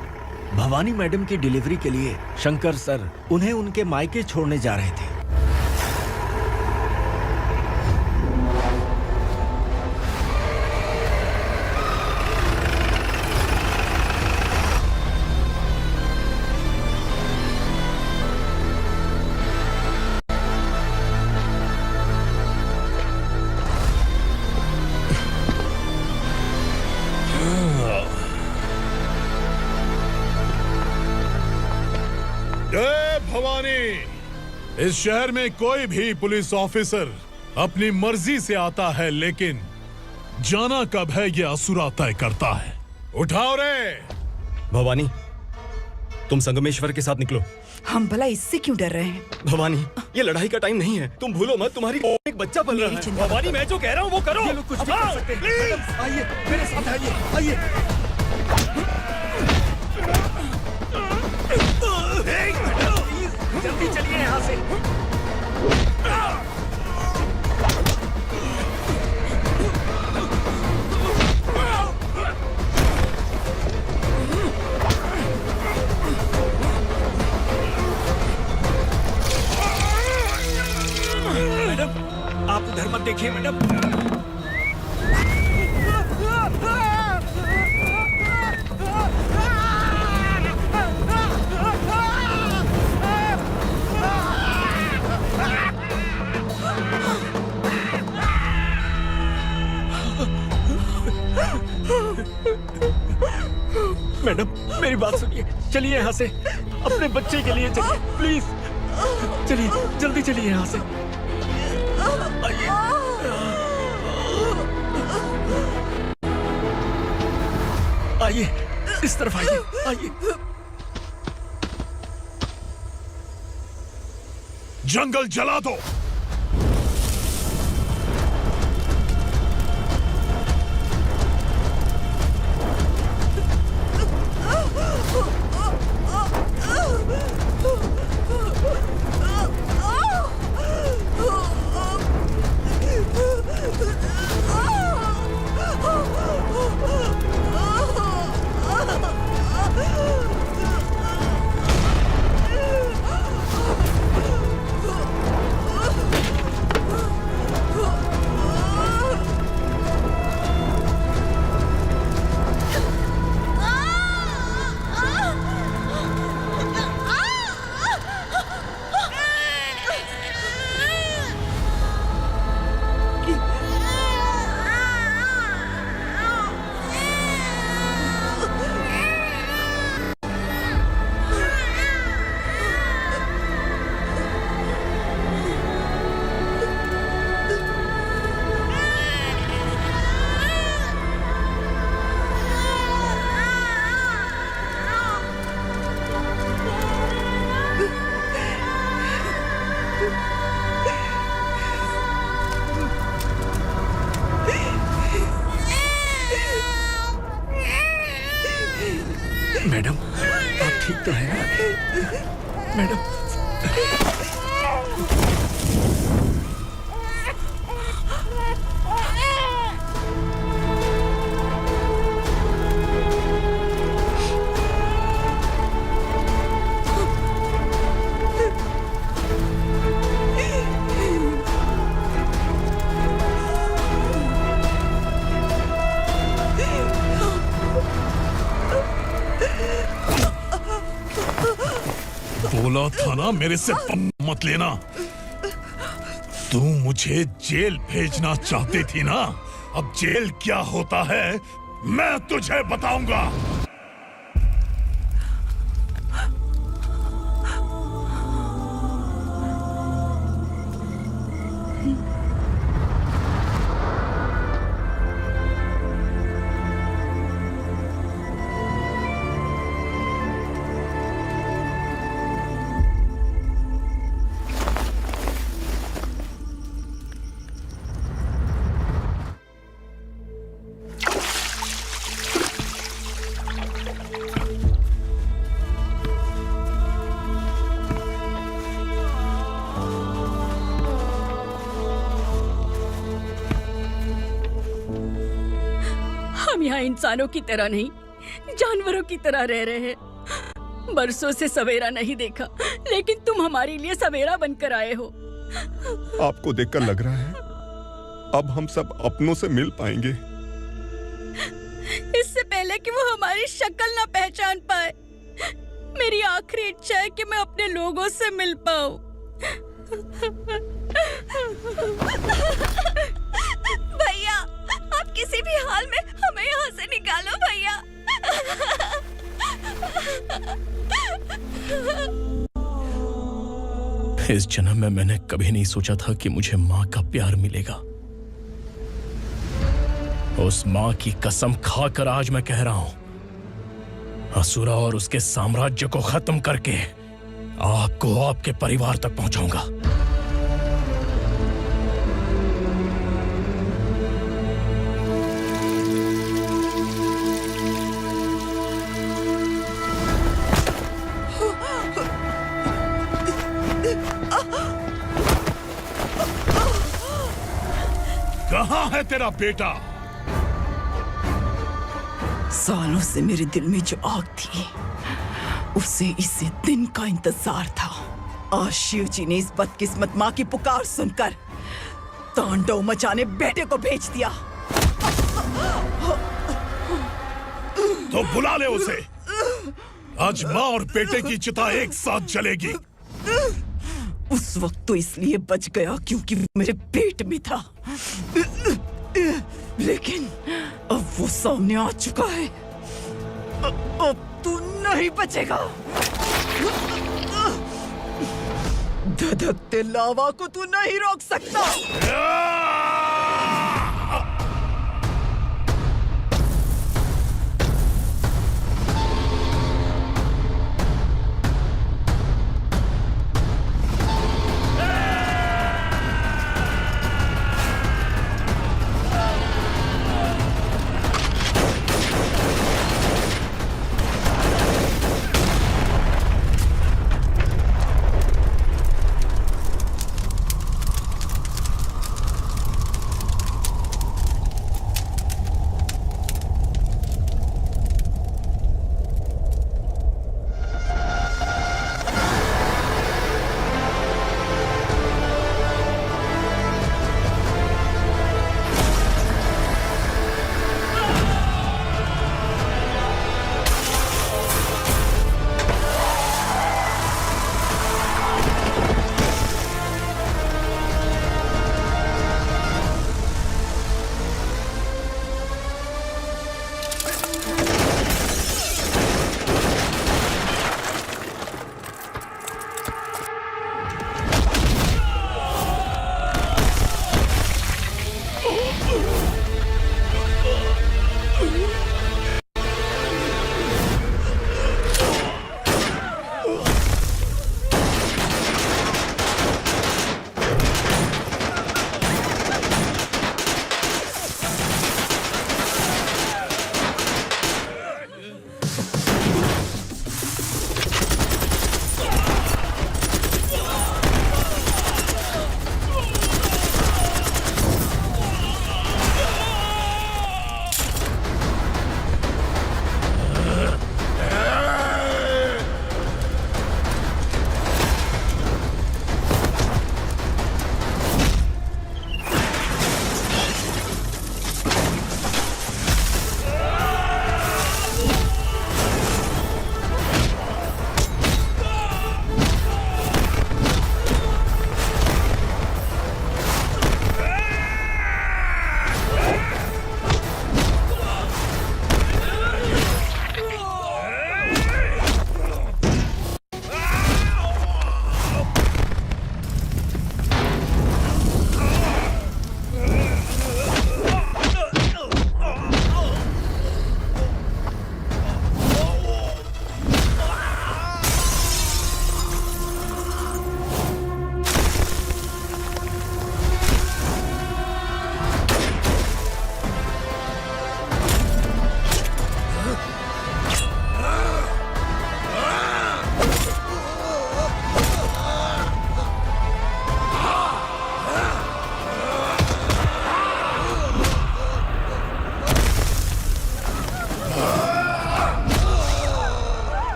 भवानी मैडम की डिलीवरी के लिए शंकर सर उन्हें उनके मायके छोड़ने जा रहे थे। जय भवानी। इस शहर में कोई भी पुलिस ऑफिसर अपनी मर्जी से आता है, लेकिन जाना कब है ये असुरा तय करता है। उठाओ रे। भवानी, तुम संगमेश्वर के साथ निकलो। हम भला इससे क्यों डर रहे हैं? भवानी, ये लड़ाई का टाइम नहीं है। तुम भूलो मत, तुम्हारी एक बच्चा पल रहा है। भवानी, मैं जो कह रहा हूँ वो करो। ये लोग कुछ भी कर सकते हैं। आइए मेरे साथ, आइए आइए। जल्दी चलिए यहाँ से। मैडम, आप उधर मत देखिए मैडम। मैडम, मेरी बात सुनिए। चलिए यहाँ से, अपने बच्चे के लिए चलिए प्लीज। चलिए, जल्दी चलिए यहाँ से। आइए। आइए, इस तरफ आइए, आइए। जंगल जला दो। मैडम आप ठीक तो हैं मैडम? बोला था ना मेरे से मत लेना। तू मुझे जेल भेजना चाहती थी ना, अब जेल क्या होता है मैं तुझे बताऊंगा। हम यहाँ इंसानों की तरह नहीं, जानवरों की तरह रह रहे हैं। बरसों से सवेरा नहीं देखा, लेकिन तुम हमारे लिए सवेरा बनकर आए हो। आपको देखकर लग रहा है अब हम सब अपनों से मिल पाएंगे। इससे पहले कि वो हमारी शक्ल ना पहचान पाए, मेरी आखिरी इच्छा है कि मैं अपने लोगों से मिल पाऊं। भैया, आप किसी भी हाल में हमें यहाँ से निकालो भैया। इस जन्म में मैंने कभी नहीं सोचा था कि मुझे माँ का प्यार मिलेगा। उस माँ की कसम खाकर आज मैं कह रहा हूं, असुरा और उसके साम्राज्य को खत्म करके आपको आपके परिवार तक पहुंचाऊंगा। कहाँ है तेरा बेटा? सालों से मेरे दिल में जो आग थी, उसे इस दिन का इंतजार था। आज शिव जी ने इस बदकिस्मत माँ की पुकार सुनकर तांडव मचाने बेटे को भेज दिया। तो बुला ले उसे। आज माँ और बेटे की चिता एक साथ जलेगी। उस वक्त तो इसलिए बच गया क्योंकि वो मेरे पेट में था, लेकिन अब वो सामने आ चुका है। अब तू नहीं बचेगा। धधकते लावा को तू नहीं रोक सकता।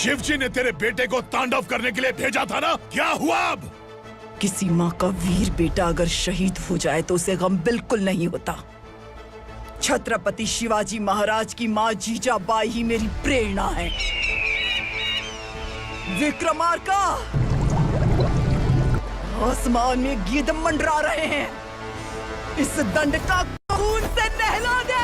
शिवजी ने तेरे बेटे को तांडव करने के लिए भेजा था ना, क्या हुआ अब? किसी माँ का वीर बेटा अगर शहीद हो जाए तो उसे गम बिल्कुल नहीं होता। छत्रपति शिवाजी महाराज की माँ जीजाबाई ही मेरी प्रेरणा है। विक्रमार्का, आसमान में गिद्ध मंडरा रहे हैं, इस दंड का खून से नहला दे।